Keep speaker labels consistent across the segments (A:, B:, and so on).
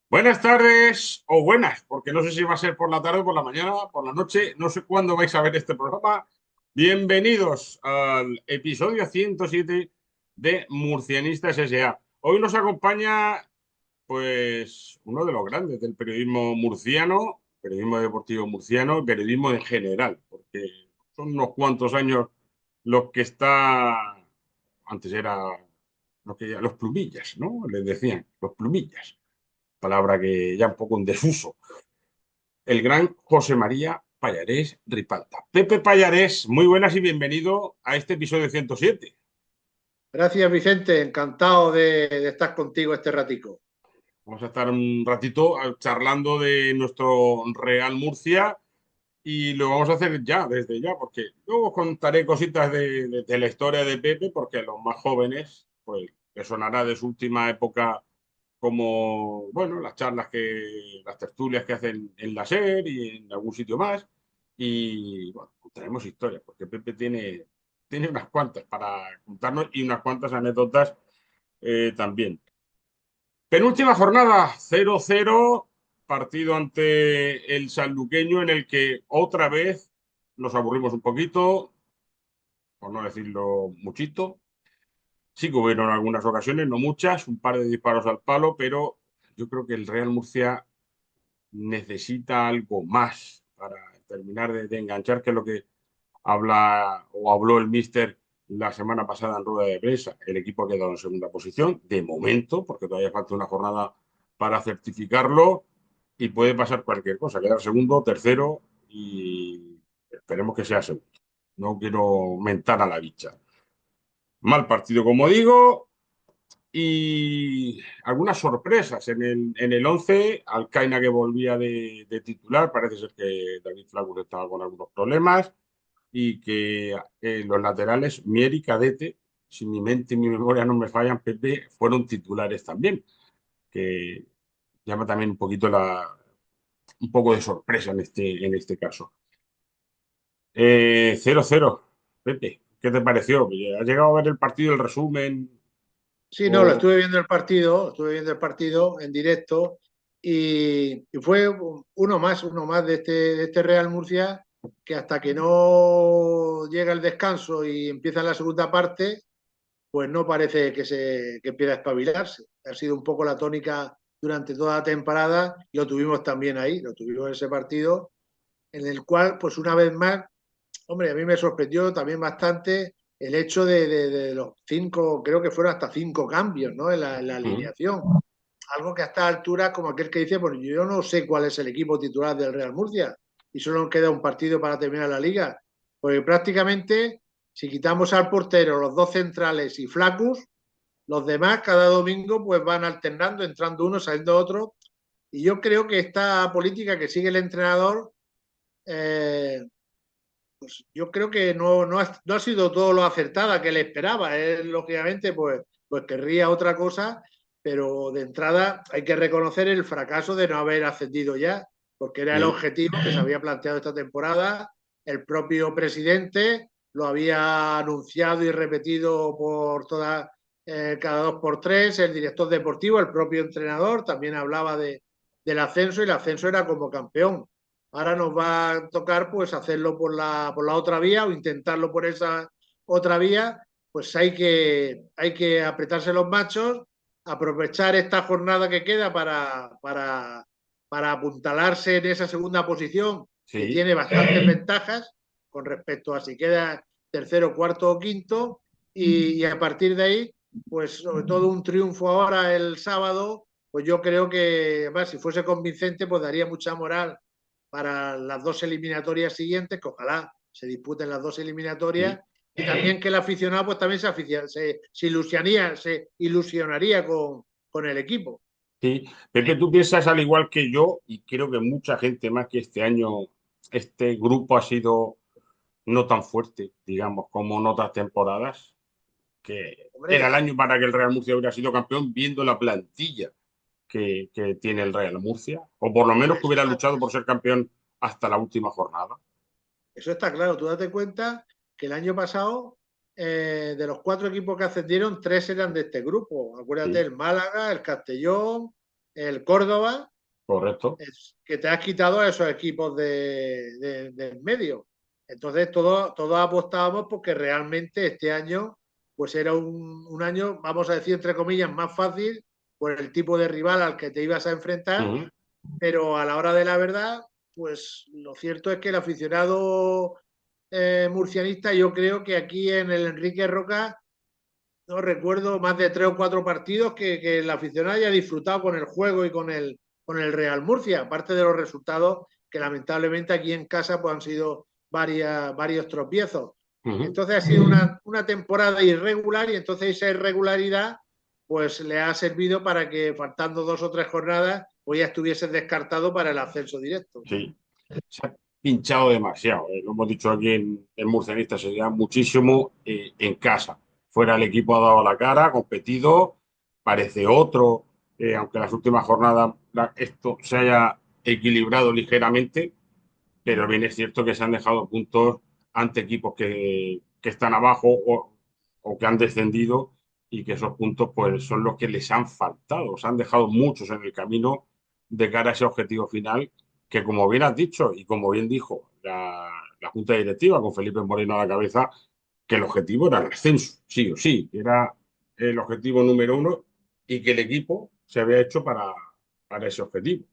A: Buenas tardes o buenas, porque no sé si va a ser por la tarde, por la mañana, por la noche, no sé cuándo vais a ver este programa. Bienvenidos al episodio 107 de Murcianistas S.A. Hoy nos acompaña, pues, uno de los grandes del periodismo murciano, periodismo deportivo murciano y periodismo en general, porque son unos cuantos años los que está, antes era los plumillas, ¿no? Les decían, los plumillas, palabra que ya un poco en desuso, el gran José María Pallarés Ripalta. Pepe Pallarés, muy buenas y bienvenido a este episodio 107.
B: Gracias, Vicente. Encantado de estar contigo este ratico.
A: Vamos a estar un ratito charlando de nuestro Real Murcia y lo vamos a hacer ya, desde ya, porque luego contaré cositas de la historia de Pepe, porque a los más jóvenes, pues, les sonará de su última época como, bueno, las tertulias que hacen en la SER y en algún sitio más. Y bueno, traemos historias, porque Pepe tiene unas cuantas para contarnos y unas cuantas anécdotas también. Penúltima jornada, 0-0, partido ante el sanluqueño en el que otra vez nos aburrimos un poquito, por no decirlo muchito. Sí que hubieron algunas ocasiones, no muchas, un par de disparos al palo, pero yo creo que el Real Murcia necesita algo más para terminar de enganchar, que es lo que habla o habló el míster la semana pasada en rueda de prensa. El equipo ha quedado en segunda posición, de momento, porque todavía falta una jornada para certificarlo y puede pasar cualquier cosa, quedar segundo, tercero y esperemos que sea segundo. No quiero mentar a la bicha. Mal partido, como digo, y algunas sorpresas en el 11. Alcaina, que volvía de titular, parece ser que David Flakus estaba con algunos problemas, y que los laterales, Mier y Cadete, si mi mente y mi memoria no me fallan, Pepe, fueron titulares también, que llama también un poquito un poco de sorpresa en este caso. 0-0, Pepe, ¿qué te pareció? ¿Has llegado a ver el partido, el resumen?
B: Sí, no, lo
A: O...
B: estuve viendo el partido en directo y fue uno más de este Real Murcia que hasta que no llega el descanso y empieza la segunda parte, pues no parece que empiece a espabilarse. Ha sido un poco la tónica durante toda la temporada y lo tuvimos también ahí, lo tuvimos en ese partido en el cual, pues una vez más, hombre, a mí me sorprendió también bastante el hecho de los cinco, creo que fueron hasta cinco cambios, ¿no? En la
A: Mm.
B: alineación. Algo que a esta altura, como aquel que dice, pues yo no sé cuál es el equipo titular del Real Murcia y solo nos queda un partido para terminar la liga. Porque prácticamente, si quitamos al portero, los dos centrales y Flacus, los demás cada domingo pues van alternando, entrando uno, saliendo otro. Y yo creo que esta política que sigue el entrenador eh, pues yo creo que no ha sido todo lo acertada que le esperaba. Él, lógicamente, pues querría otra cosa, pero de entrada hay que reconocer el fracaso de no haber ascendido ya, porque era el
A: Mm.
B: objetivo que se había planteado esta temporada. El propio presidente lo había anunciado y repetido por cada dos por tres. El director deportivo, el propio entrenador, también hablaba del ascenso y el ascenso era como campeón. Ahora nos va a tocar pues hacerlo por la otra vía o intentarlo por esa otra vía. Pues hay que apretarse los machos, aprovechar esta jornada que queda para apuntalarse en esa segunda posición que
A: Sí.
B: tiene bastantes ventajas con respecto a si queda tercero, cuarto o quinto y a partir de ahí, pues sobre todo un triunfo ahora el sábado, pues yo creo que además si fuese convincente pues daría mucha moral para las dos eliminatorias siguientes, que ojalá se disputen las dos eliminatorias,
A: Mm.
B: y también que el aficionado pues también se ilusionaría con el equipo.
A: Sí, Pepe, tú piensas al igual que yo, y creo que mucha gente más, que este año este grupo ha sido no tan fuerte, digamos, como en otras temporadas, que era el
B: Hombre,
A: año para que el Real Murcia hubiera sido campeón, viendo la plantilla que tiene el Real Murcia, o por lo menos que
B: eso
A: hubiera
B: está,
A: luchado por ser campeón hasta la última jornada.
B: eso está claro. Tú date cuenta que el año pasado, de los 4 equipos que ascendieron, 3 eran de este grupo. Acuérdate,
A: Sí,
B: el Málaga, el Castellón, el Córdoba,
A: correcto.
B: que te has quitado a esos equipos de en medio. Entonces, todos apostábamos porque realmente este año pues era un año, vamos a decir, entre comillas, más fácil por el tipo de rival al que te ibas a enfrentar,
A: Ujú.
B: pero a la hora de la verdad, pues lo cierto es que el aficionado murcianista, yo creo que aquí en el Enrique Roca, no recuerdo más de 3 o 4 partidos que el aficionado haya disfrutado con el juego y con el Real Murcia, aparte de los resultados que lamentablemente aquí en casa pues, han sido varios tropiezos.
A: Ujú.
B: Entonces ha sido una temporada irregular y entonces esa irregularidad pues le ha servido para que faltando 2 o 3 jornadas pues ya estuviese descartado para el ascenso directo.
A: Sí, se ha pinchado demasiado. Lo hemos dicho aquí en Murcianista, se da muchísimo en casa. Fuera el equipo ha dado la cara, ha competido, parece otro, aunque en las últimas jornadas esto se haya equilibrado ligeramente, pero bien es cierto que se han dejado puntos ante equipos que están abajo o que han descendido, y que esos puntos pues son los que les han faltado. Se han dejado muchos en el camino de cara a ese objetivo final, que como bien has dicho y como bien dijo la Junta Directiva con Felipe Moreno a la cabeza, que el objetivo era el ascenso, sí o sí, era el objetivo número uno, y que el equipo se había hecho para ese objetivo.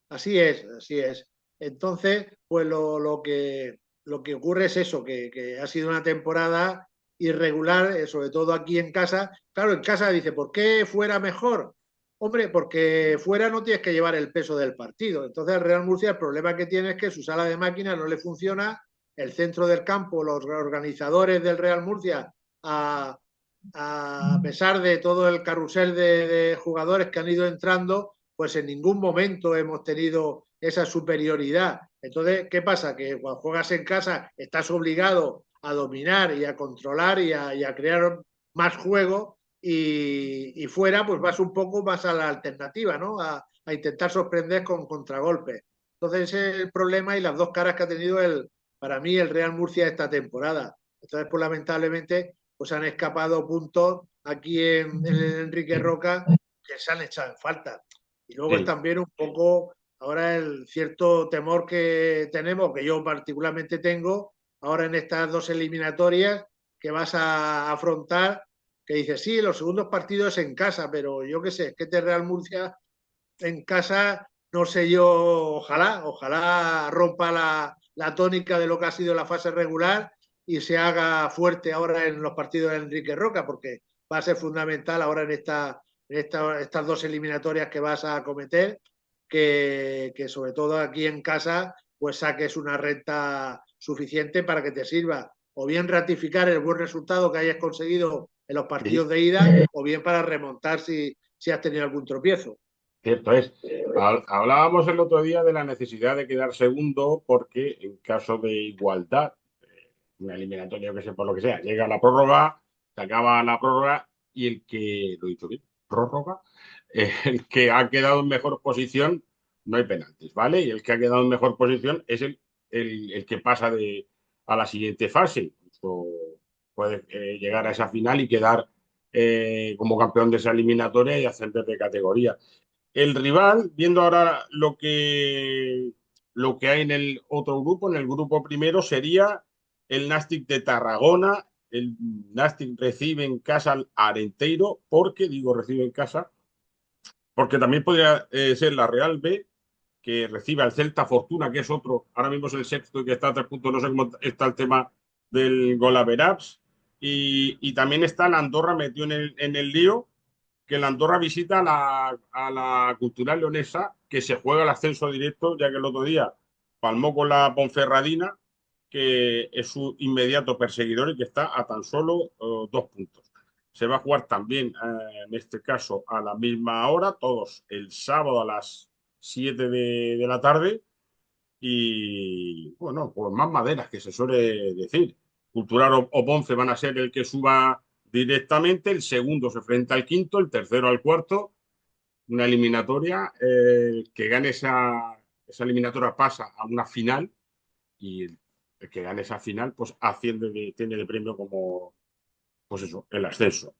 B: Así es, así es. Entonces, pues lo que ocurre es eso, que ha sido una temporada irregular, sobre todo aquí en casa. Claro, en casa dice, ¿por qué fuera mejor? Hombre, porque fuera no tienes que llevar el peso del partido. Entonces, el Real Murcia, el problema que tiene es que su sala de máquinas no le funciona, el centro del campo, los organizadores del Real Murcia, a, a pesar de todo el carrusel de jugadores que han ido entrando, pues en ningún momento hemos tenido esa superioridad. Entonces, ¿qué pasa? Que cuando juegas en casa estás obligado a dominar y a controlar y a crear más juego y, fuera pues vas un poco más a la alternativa, ¿no? A intentar sorprender con contragolpes. Entonces ese es el problema y las dos caras que ha tenido para mí el Real Murcia esta temporada. Entonces, pues lamentablemente, pues han escapado puntos aquí en el Enrique Roca que se han echado en falta. Y luego es
A: Sí,
B: también un poco ahora el cierto temor que tenemos, que yo particularmente tengo, ahora en estas 2 eliminatorias que vas a afrontar, que dices, sí, los segundos partidos es en casa, pero yo qué sé, es que este Real Murcia en casa, no sé yo, ojalá rompa la tónica de lo que ha sido la fase regular y se haga fuerte ahora en los partidos de Enrique Roca, porque va a ser fundamental ahora estas 2 eliminatorias que vas a acometer, que sobre todo aquí en casa, pues saques una renta suficiente para que te sirva o bien ratificar el buen resultado que hayas conseguido en los
A: sí.
B: partidos de ida, o bien para remontar si has tenido algún tropiezo.
A: Cierto es. Hablábamos el otro día de la necesidad de quedar segundo, porque en caso de igualdad, una eliminatoria, que sé, por lo que sea, llega la prórroga, se acaba la prórroga, y el que, lo he dicho bien, prórroga, el que ha quedado en mejor posición, no hay penaltis, ¿vale? Y el que ha quedado en mejor posición es el que pasa a la siguiente fase. O puede llegar a esa final y quedar como campeón de esa eliminatoria y ascender de categoría. El rival, viendo ahora lo que hay en el otro grupo, en el grupo primero, sería el Nastic de Tarragona. El Nastic recibe en casa al Arenteiro. ¿Por qué digo recibe en casa? Porque también podría ser la Real B, que recibe al Celta Fortuna, que es otro, ahora mismo es el sexto y que está a 3 puntos. No sé cómo está el tema del Golaveraps. Y también está el Andorra metido en el lío, que la Andorra visita a la Cultural Leonesa, que se juega el ascenso directo, ya que el otro día palmó con la Ponferradina, que es su inmediato perseguidor y que está a tan solo 2 puntos. se va a jugar también, en este caso, a la misma hora, todos el sábado a las 7 de la tarde. Y bueno, pues más maderas que se suele decir. Cultural o Ponce van a ser el que suba directamente, el segundo se enfrenta al quinto, el tercero al cuarto, una eliminatoria, que gane esa eliminatoria pasa a una final y el que gane esa final pues tiene de premio como, pues eso, el ascenso.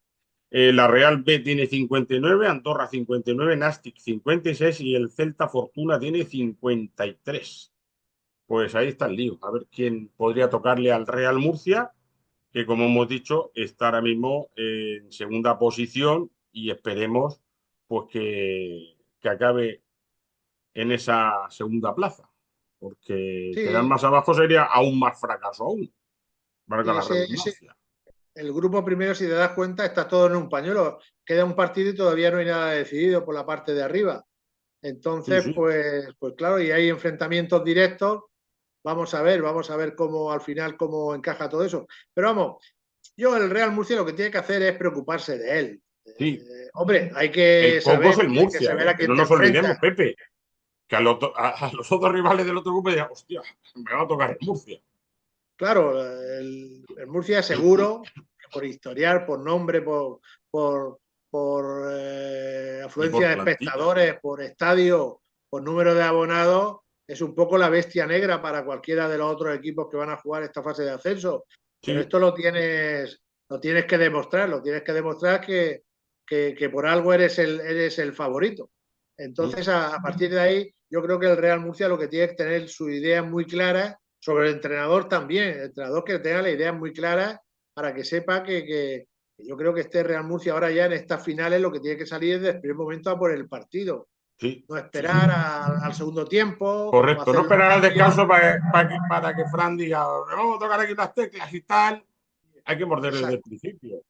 A: La Real B tiene 59, Andorra 59, Nastic 56 y el Celta Fortuna tiene 53. Pues ahí está el lío. A ver quién podría tocarle al Real Murcia, que como hemos dicho, está ahora mismo en segunda posición y esperemos pues que acabe en esa segunda plaza, porque quedar
B: Sí,
A: más abajo sería aún más fracaso aún, valga
B: y
A: la
B: ese,
A: redundancia.
B: el grupo primero, si te das cuenta, está todo en un pañuelo. Queda un partido y todavía no hay nada decidido por la parte de arriba.
A: Sí,
B: Entonces,
A: sí,
B: pues claro, y hay enfrentamientos directos. Vamos a ver cómo al final cómo encaja todo eso. Pero vamos, yo el Real Murcia lo que tiene que hacer es preocuparse de él.
A: sí.
B: Hombre, hay
A: El
B: que
A: coco es
B: saber,
A: el
B: tienes que
A: Murcia,
B: saber
A: ¿eh?
B: a
A: Que
B: quién
A: no
B: te
A: nos olvidemos,
B: enfrentas.
A: Pepe, que a los otros rivales del otro grupo dirán, hostia, me va a tocar el Murcia.
B: Claro, el Murcia seguro, por historial, por nombre, por, por
A: Y
B: afluencia
A: por
B: de
A: plantilla.
B: espectadores, por estadio, por número de abonados, es un poco la bestia negra para cualquiera de los otros equipos que van a jugar esta fase de ascenso. Pero
A: Sí,
B: esto lo tienes que demostrar, que por algo eres el favorito. Entonces, a partir de ahí, yo creo que el Real Murcia lo que tiene que tener su idea muy clara sobre el entrenador también, el entrenador que tenga la idea muy clara para que sepa que yo creo que este Real Murcia ahora ya en estas finales lo que tiene que salir es desde el primer momento a por el partido,
A: sí,
B: no
A: sí, sí.
B: esperar al segundo tiempo o
A: Correcto, no
B: hacer los
A: esperar al
B: cambios.
A: descanso para que Fran diga, vamos a tocar aquí las teclas y tal. Hay que morder desde el
B: Exacto.
A: principio.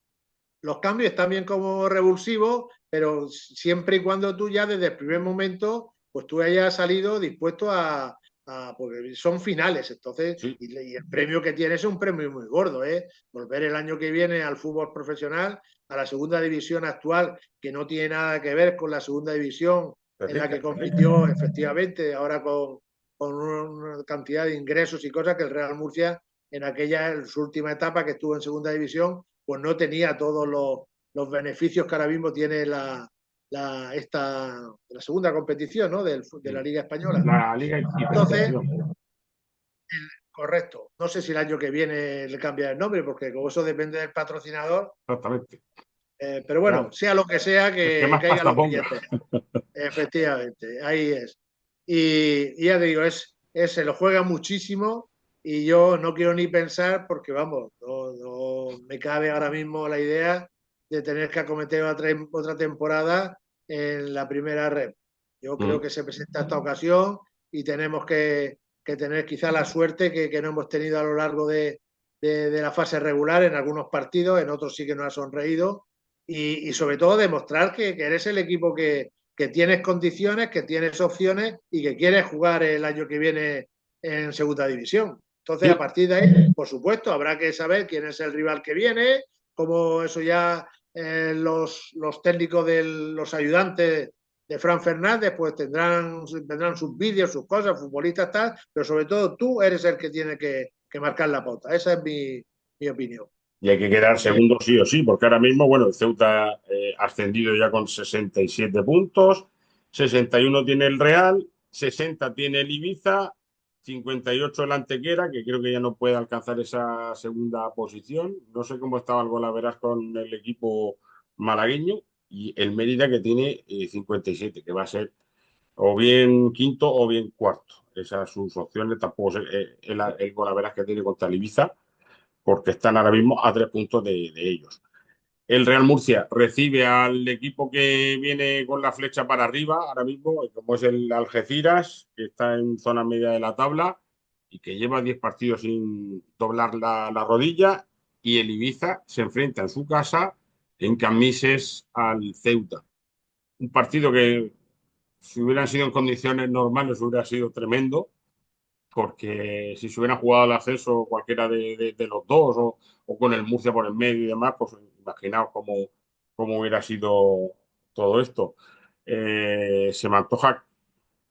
B: Los cambios están bien como revulsivos, pero siempre y cuando tú ya desde el primer momento, pues tú hayas salido dispuesto porque son finales, entonces,
A: Sí,
B: y el premio que tienes es un premio muy gordo, ¿eh? Volver el año que viene al fútbol profesional, a la segunda división actual, que no tiene nada que ver con la segunda división en la que
A: Terrica,
B: compitió efectivamente, ahora con una cantidad de ingresos y cosas que el Real Murcia en aquella, en su última etapa que estuvo en segunda división, pues no tenía todos los beneficios que ahora mismo tiene la segunda competición, ¿no? De la
A: sí.
B: Liga Española.
A: La Liga y
B: Entonces,
A: Federación,
B: correcto. No sé si el año que viene le cambia el nombre, porque como eso depende del patrocinador,
A: exactamente.
B: pero bueno,
A: Claro,
B: sea lo que sea,
A: el que
B: que
A: más
B: caigan
A: pasta
B: los
A: ponga.
B: billetes. Efectivamente, ahí es. Y ya te digo, se lo juega muchísimo y yo no quiero ni pensar porque, vamos, no me cabe ahora mismo la idea de tener que acometer otra temporada en la primera red. Yo creo
A: Mm,
B: que se presenta esta ocasión y tenemos que tener quizá la suerte que no hemos tenido a lo largo de la fase regular en algunos partidos, en otros sí que nos ha sonreído y sobre todo demostrar que eres el equipo que tienes condiciones, que tienes opciones y que quieres jugar el año que viene en segunda división. Entonces, a
A: sí,
B: partir de ahí, por supuesto, habrá que saber quién es el rival que viene, como eso ya los técnicos de los ayudantes de Fran Fernández, pues tendrán sus vídeos, sus cosas, futbolistas tal, pero sobre todo tú eres el que tiene que marcar la pauta. Esa es mi opinión.
A: y hay que quedar segundo sí o sí, porque ahora mismo, bueno, el Ceuta ascendido ya con 67 puntos, 61 tiene el Real, 60 tiene el Ibiza, 58 el Antequera, que creo que ya no puede alcanzar esa segunda posición. No sé cómo estaba el Golaveras con el equipo malagueño, y el Mérida que tiene 57, que va a ser o bien quinto o bien cuarto. Esas sus opciones, tampoco sé el Golaveras que tiene contra el Ibiza porque están ahora mismo a 3 puntos de ellos. El Real Murcia recibe al equipo que viene con la flecha para arriba ahora mismo, como es el Algeciras, que está en zona media de la tabla y que lleva 10 partidos sin doblar la rodilla. Y el Ibiza se enfrenta en su casa, en Camises, al Ceuta. Un partido que, si hubieran sido en condiciones normales, hubiera sido tremendo, porque si se hubiera jugado el acceso cualquiera de los dos o con el Murcia por el medio y demás, pues imaginaos cómo hubiera sido todo esto. Se me antoja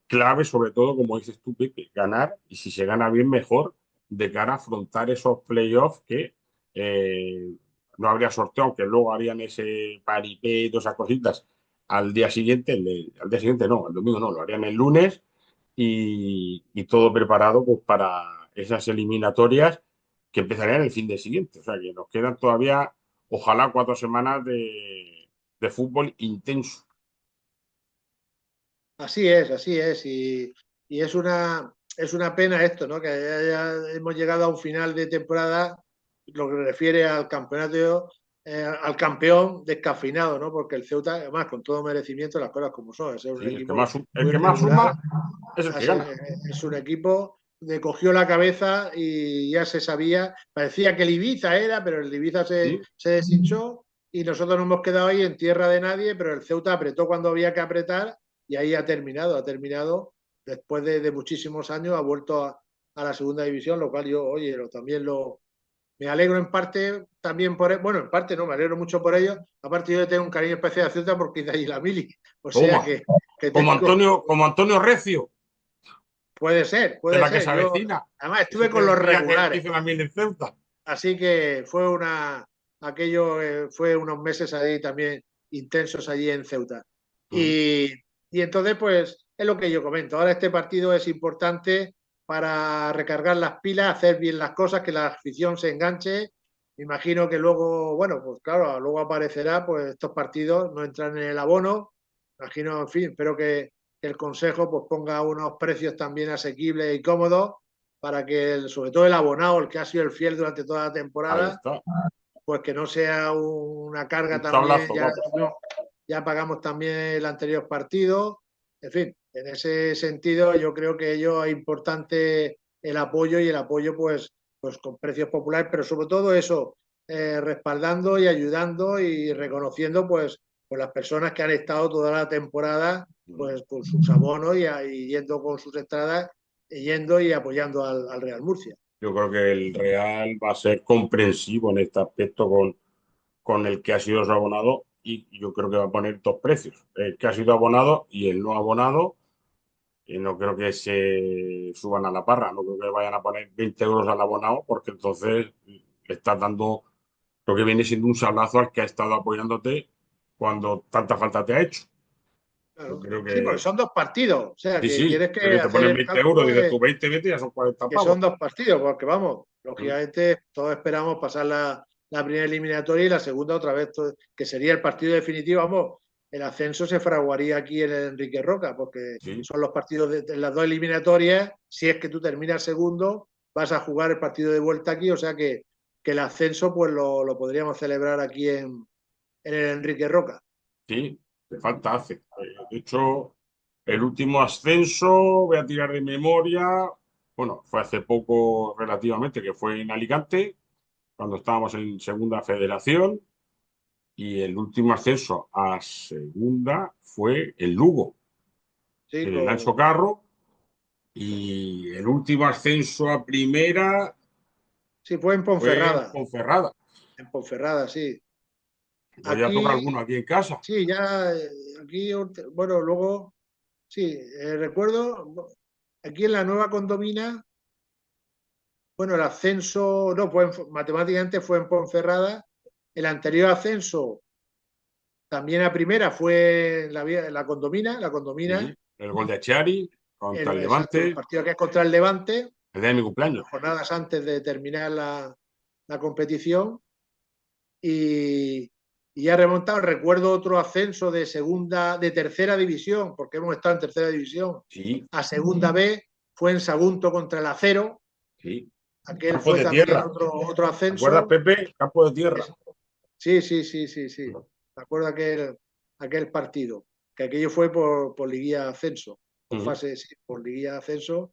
A: clave, sobre todo, como dices tú, Pepe, ganar, y si se gana bien, mejor, de cara a afrontar esos playoffs que eh, no habría sorteo, aunque luego harían ese paripé y todas esas cositas al día siguiente, al día siguiente no, el domingo no, lo harían el lunes y todo preparado pues, para esas eliminatorias que empezarían el fin de siguiente. O sea que nos quedan todavía, ojalá, 4 semanas de fútbol intenso.
B: Así es, así es. Y es una pena esto, ¿no? Que ya hemos llegado a un final de temporada, lo que refiere al campeonato, al campeón descafeinado, ¿no? Porque el Ceuta, además, con todo merecimiento, las cosas como son, es un
A: Sí,
B: equipo
A: el
B: muy
A: que más
B: regular,
A: suma es el que gana.
B: es un equipo que cogió la cabeza y ya se sabía, parecía que el Ibiza era, pero el Ibiza
A: Sí,
B: se deshinchó y nosotros nos hemos quedado ahí en tierra de nadie, pero el Ceuta apretó cuando había que apretar y ahí ha terminado después de muchísimos años, ha vuelto a la segunda división, lo cual yo, oye, también me alegro en parte también bueno, en parte no, me alegro mucho por ello, aparte yo tengo un cariño especial a Ceuta porque es de ahí la mili, o sea
A: toma.
B: que tengo,
A: Como Antonio Recio, de
B: puede
A: la que
B: ser,
A: se
B: yo
A: avecina.
B: además
A: Ese
B: estuve
A: que
B: con los
A: decía que
B: regulares,
A: hizo la mil en Ceuta.
B: así que aquello fue unos meses ahí también intensos allí en Ceuta.
A: Mm.
B: Y, y entonces, pues, es lo que yo comento. Ahora este partido es importante para recargar las pilas, hacer bien las cosas, que la afición se enganche. Me imagino que luego, bueno, pues claro, luego aparecerá, pues estos partidos no entran en el abono. Imagino, en fin, espero que el Consejo pues ponga unos precios también asequibles y cómodos para que sobre todo el abonado, el que ha sido el fiel durante toda la
A: Ahí
B: temporada,
A: está.
B: pues que no sea una carga
A: Un
B: también,
A: tablazo, vamos.
B: ya pagamos también el anterior partido, en fin, en ese sentido yo creo que ello es importante el apoyo y el apoyo pues con precios populares, pero sobre todo eso, respaldando y ayudando y reconociendo pues las personas que han estado toda la temporada pues con sus abonos y yendo con sus entradas, yendo y apoyando al Real Murcia.
A: Yo creo que el Real va a ser comprensivo en este aspecto con el que ha sido su abonado y yo creo que va a poner dos precios, el que ha sido abonado y el no abonado. Y no creo que se suban a la parra, no creo que vayan a poner 20 euros al abonado, porque entonces le estás dando lo que viene siendo un sablazo al que ha estado apoyándote cuando tanta falta te ha hecho. Yo
B: Claro.
A: creo
B: Sí, porque
A: que
B: son dos partidos. O sea,
A: sí,
B: que
A: sí,
B: tienes
A: pero
B: que
A: que te
B: hacer
A: ponen
B: el
A: 20 euros,
B: cálculo
A: dices
B: de
A: tú 20 ya son 40
B: que son
A: pavos.
B: dos partidos, porque vamos,
A: Mm.
B: lógicamente todos esperamos pasar la primera eliminatoria y la segunda otra vez, que sería el partido definitivo. Vamos, el ascenso se fraguaría aquí en el Enrique Roca, porque
A: Sí,
B: son los partidos de las dos eliminatorias. Si es que tú terminas segundo, vas a jugar el partido de vuelta aquí, o sea que el ascenso pues lo podríamos celebrar aquí en el Enrique Roca.
A: sí, te falta hace. De hecho, el último ascenso, voy a tirar de memoria, bueno, fue hace poco relativamente, que fue en Alicante, cuando estábamos en Segunda Federación. Y el último ascenso a segunda fue el Lugo,
B: Sí,
A: en el Ancho Carro. Y el último ascenso a primera
B: sí, fue en
A: fue en
B: Ponferrada.
A: Ponferrada.
B: En Ponferrada, sí.
A: Pues ya toca
B: Aquí,
A: alguno aquí en casa.
B: sí, ya, aquí, bueno, luego, sí, recuerdo, aquí en la nueva condomina, bueno, el ascenso, no, matemáticamente fue en Ponferrada. El anterior ascenso también a primera fue en la condomina,
A: Sí, el gol de Achiari contra el
B: exacto, el
A: Levante,
B: partido que es contra el Levante,
A: el día de mi cumpleaños.
B: jornadas antes de terminar la competición. Y, y ya remontado, recuerdo otro ascenso de tercera división, porque hemos estado en tercera división,
A: Sí,
B: a segunda B, fue en Sagunto contra el Acero,
A: sí.
B: aquel
A: Campo
B: fue
A: de
B: también
A: tierra.
B: otro
A: ¿Te acuerdas,
B: ascenso.
A: Pepe? Campo de tierra.
B: Sí, sí, sí, sí, sí. Me acuerdo aquel partido, que aquello fue por liguilla ascenso, por
A: Ujú.
B: fase, sí, por liguilla ascenso.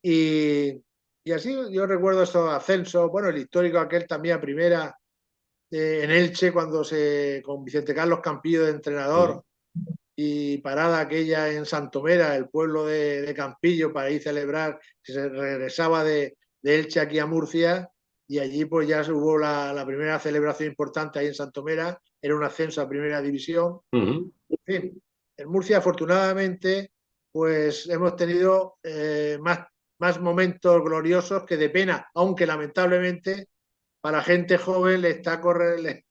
B: Y, y así yo recuerdo estos ascensos, bueno, el histórico aquel también a primera, en Elche cuando con Vicente Carlos Campillo de
A: Ujú.
B: entrenador y parada aquella en Santomera, el pueblo de Campillo, para ir a celebrar, que se regresaba de Elche aquí a Murcia y allí pues ya hubo la primera celebración importante ahí en Santomera, era un ascenso a primera división.
A: Ujú.
B: En fin, en Murcia afortunadamente pues hemos tenido más momentos gloriosos que de pena, aunque lamentablemente para gente joven le está viviendo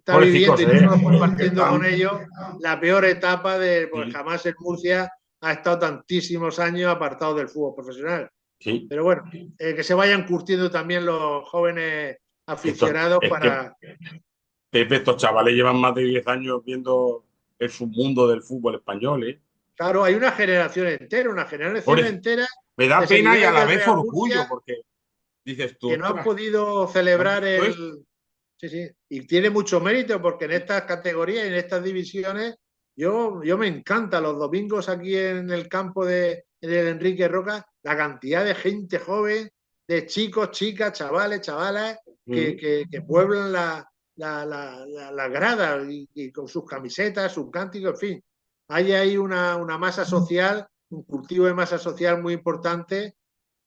A: Pobrecicos,
B: y nosotros
A: que
B: compartiendo con
A: están.
B: ellos la peor etapa de, pues
A: Sí,
B: jamás en Murcia ha estado tantísimos años apartado del fútbol profesional.
A: sí.
B: Pero bueno, que se vayan curtiendo también los jóvenes
A: Esto,
B: aficionados
A: es que
B: para...
A: Pepe, estos chavales llevan más de 10 años viendo el submundo del fútbol español, ¿eh?
B: Claro, hay una generación entera
A: Me da
B: de
A: pena y a
B: seguidores
A: la
B: del
A: vez
B: Real
A: orgullo,
B: Murcia
A: porque dices tú,
B: que no han
A: ostras,
B: podido
A: ¿no has
B: celebrar
A: visto esto?
B: el... Sí, sí, y tiene mucho mérito porque en estas categorías y en estas divisiones yo me encanta los domingos aquí en el campo en el Enrique Roca, la cantidad de gente joven, de chicos, chicas, chavales, chavalas,
A: Mm,
B: que pueblan la grada y con sus camisetas, sus cánticos, en fin. Hay ahí una masa social, un cultivo de masa social muy importante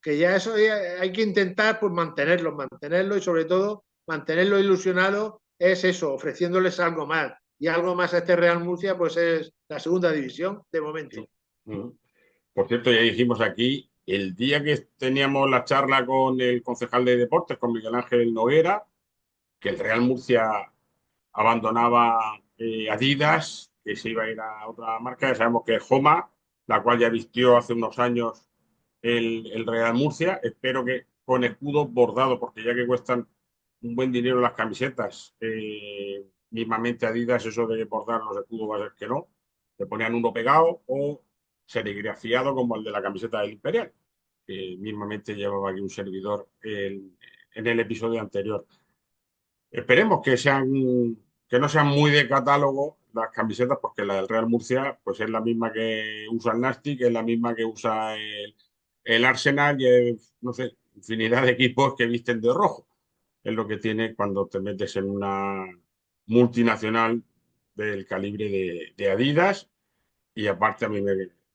B: que ya eso hay que intentar pues mantenerlo y sobre todo mantenerlo ilusionado es eso, ofreciéndoles algo más. Y algo más a este Real Murcia pues es la segunda división de
A: sí.
B: momento.
A: Mm. Por cierto, ya dijimos aquí, el día que teníamos la charla con el concejal de deportes, con Miguel Ángel Noguera, que el Real Murcia abandonaba Adidas, que se iba a ir a otra marca, ya sabemos que es Homa, la cual ya vistió hace unos años el Real Murcia. Espero que con escudo bordado, porque ya que cuestan un buen dinero las camisetas, mismamente Adidas, eso de bordar los escudos va a ser que no. Le ponían uno pegado o serigrafiado como el de la camiseta del Imperial, que mismamente llevaba aquí un servidor en el episodio anterior. Esperemos que no sean muy de catálogo las camisetas, porque la del Real Murcia pues es la misma que usa el Nastic, es la misma que usa el Arsenal y no sé, infinidad de equipos que visten de rojo. Es lo que tiene cuando te metes en una multinacional del calibre de Adidas. Y aparte a mí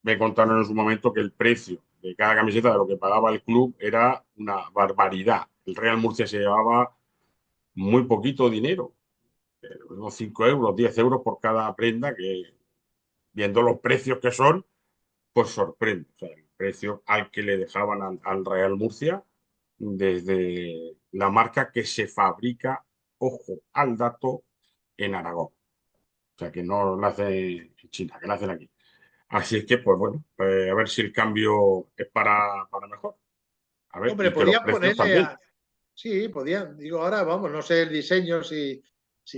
A: me contaron en su momento que el precio de cada camiseta de lo que pagaba el club era una barbaridad. El Real Murcia se llevaba muy poquito dinero, unos 5 euros, 10 euros por cada prenda, que viendo los precios que son, pues sorprende. O sea, el precio al que le dejaban al Real Murcia desde la marca que se fabrica, ojo al dato, en Aragón. O sea, que no la hacen en China, que la hacen aquí. Así es que, pues bueno, a ver si el cambio es para mejor. A ver,
B: Hombre,
A: y que los
B: podían
A: precios
B: ponerle
A: también.
B: a... Sí, podían. Digo, ahora vamos, no sé el diseño, si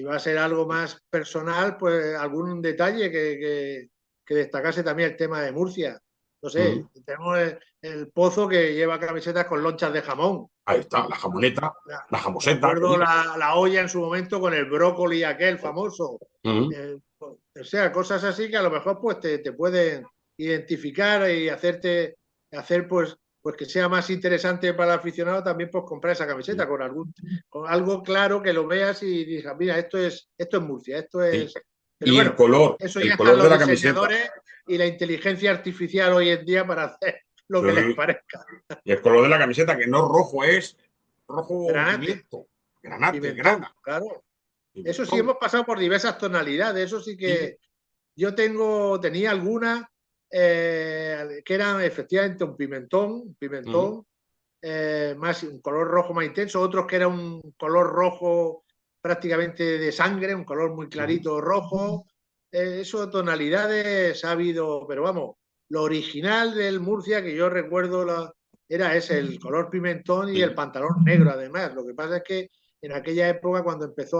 B: va a ser algo más personal, pues algún detalle que destacase también el tema de Murcia. No
A: Mm.
B: sé, tenemos el Pozo que lleva camisetas con lonchas de jamón.
A: Ahí está, la jamoneta, la
B: Me
A: jamoseta, que
B: acuerdo
A: digo.
B: la olla en su momento con el brócoli aquel famoso.
A: Mm.
B: O sea, cosas así que a lo mejor pues te pueden identificar y hacer pues que sea más interesante para el aficionado también pues comprar esa camiseta con algo claro que lo veas y digas, mira, esto es Murcia, esto
A: Sí.
B: es. Pero
A: Y
B: bueno, eso
A: el
B: ya están
A: color de
B: los
A: la camiseta.
B: diseñadores y la inteligencia artificial hoy en día para hacer lo que les
A: Sí.
B: parezca.
A: Y el color de la camiseta, que no es rojo, es rojo
B: Granate,
A: pimiento, granate,
B: pimentón,
A: grana,
B: claro. Eso sí,
A: pimentón.
B: hemos pasado por diversas tonalidades. Eso sí
A: Sí.
B: que yo tenía algunas que eran efectivamente un
A: Mm,
B: pimentón más un color rojo más intenso, otros que era un color rojo prácticamente de sangre, un color muy
A: mm,
B: clarito rojo. Eso tonalidades ha habido, pero vamos, lo original del Murcia que yo recuerdo era ese, el color pimentón y el
A: sí.
B: pantalón negro además. Lo que pasa es que en aquella época cuando empezó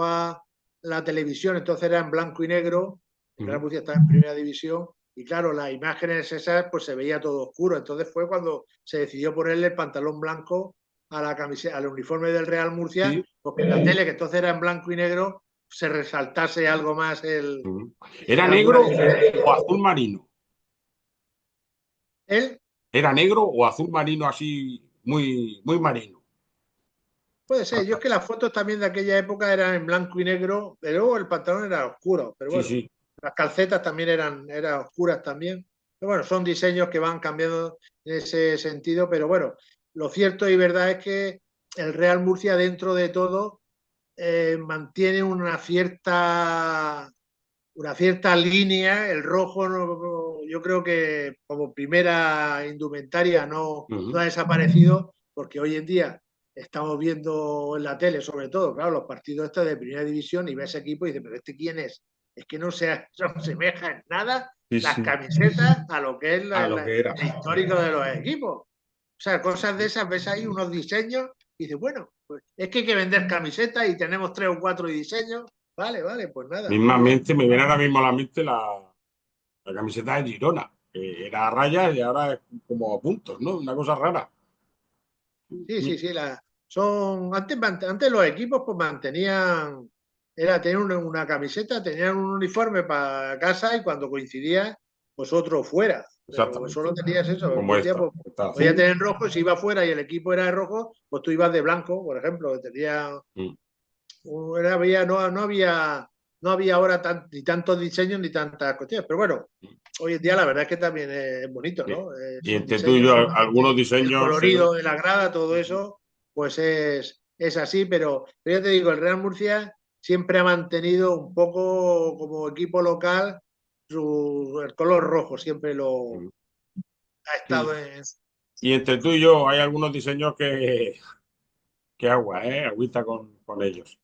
B: la televisión, entonces era en blanco y negro, el Real
A: Mm,
B: Murcia estaba en primera división y claro, las imágenes esas pues se veía todo oscuro. Entonces fue cuando se decidió ponerle el pantalón blanco a la camiseta, al uniforme del Real Murcia,
A: sí.
B: porque en la tele, que entonces era en blanco y negro, se resaltase algo más
A: Mm. ¿Era
B: alguna
A: negro
B: diferencia.
A: o azul marino?
B: Él
A: ¿Era negro o azul marino así, muy, muy marino?
B: puede ser, yo es que las fotos también de aquella época eran en blanco y negro, pero luego el pantalón era oscuro, pero
A: Sí,
B: bueno,
A: sí.
B: las calcetas también eran oscuras también. Pero bueno, son diseños que van cambiando en ese sentido, pero bueno, lo cierto y verdad es que el Real Murcia dentro de todo mantiene una cierta línea. El rojo yo creo que como primera indumentaria no ha desaparecido, porque hoy en día estamos viendo en la tele, sobre todo, claro, los partidos estos de primera división y ves ese equipo y dices, pero ¿este quién es? Es que no se asemeja en nada
A: Sí,
B: las
A: sí,
B: camisetas a lo que es
A: a lo que era.
B: el histórico de los equipos. O sea, cosas de esas, ves ahí unos diseños y dices, bueno, pues es que hay que vender camisetas y tenemos 3 o 4 diseños. Vale, vale, pues nada, muy bien.
A: Mismamente, me viene ahora mismo a la mente la camiseta de Girona, que era a rayas y ahora es como a puntos, ¿no? Una cosa rara.
B: Sí, sí, sí. Antes los equipos pues mantenían, tenían una camiseta, tenían un uniforme para casa y cuando coincidía, pues otro fuera. Pero
A: Exactamente.
B: solo tenías eso. Hoy
A: Como
B: en día,
A: esta.
B: pues,
A: Está
B: podía
A: azul.
B: tener rojo, si iba fuera y el equipo era de rojo, pues tú ibas de blanco, por ejemplo.
A: Mm.
B: No había ahora ni tantos diseños ni tantas cuestiones. Pero bueno, hoy en día la verdad es que también es bonito,
A: Bien.
B: ¿no?
A: Y
B: Son
A: entre tú y
B: diseños,
A: yo,
B: no solamente
A: algunos
B: el
A: diseños se ven.
B: colorido de la grada, todo eso, pues es así, pero ya te digo, el Real Murcia siempre ha mantenido un poco como equipo local el color rojo, siempre lo
A: Mm.
B: ha
A: Sí.
B: estado en...
A: Y entre tú y yo hay algunos diseños que agua, ¿eh? Agüita con ellos.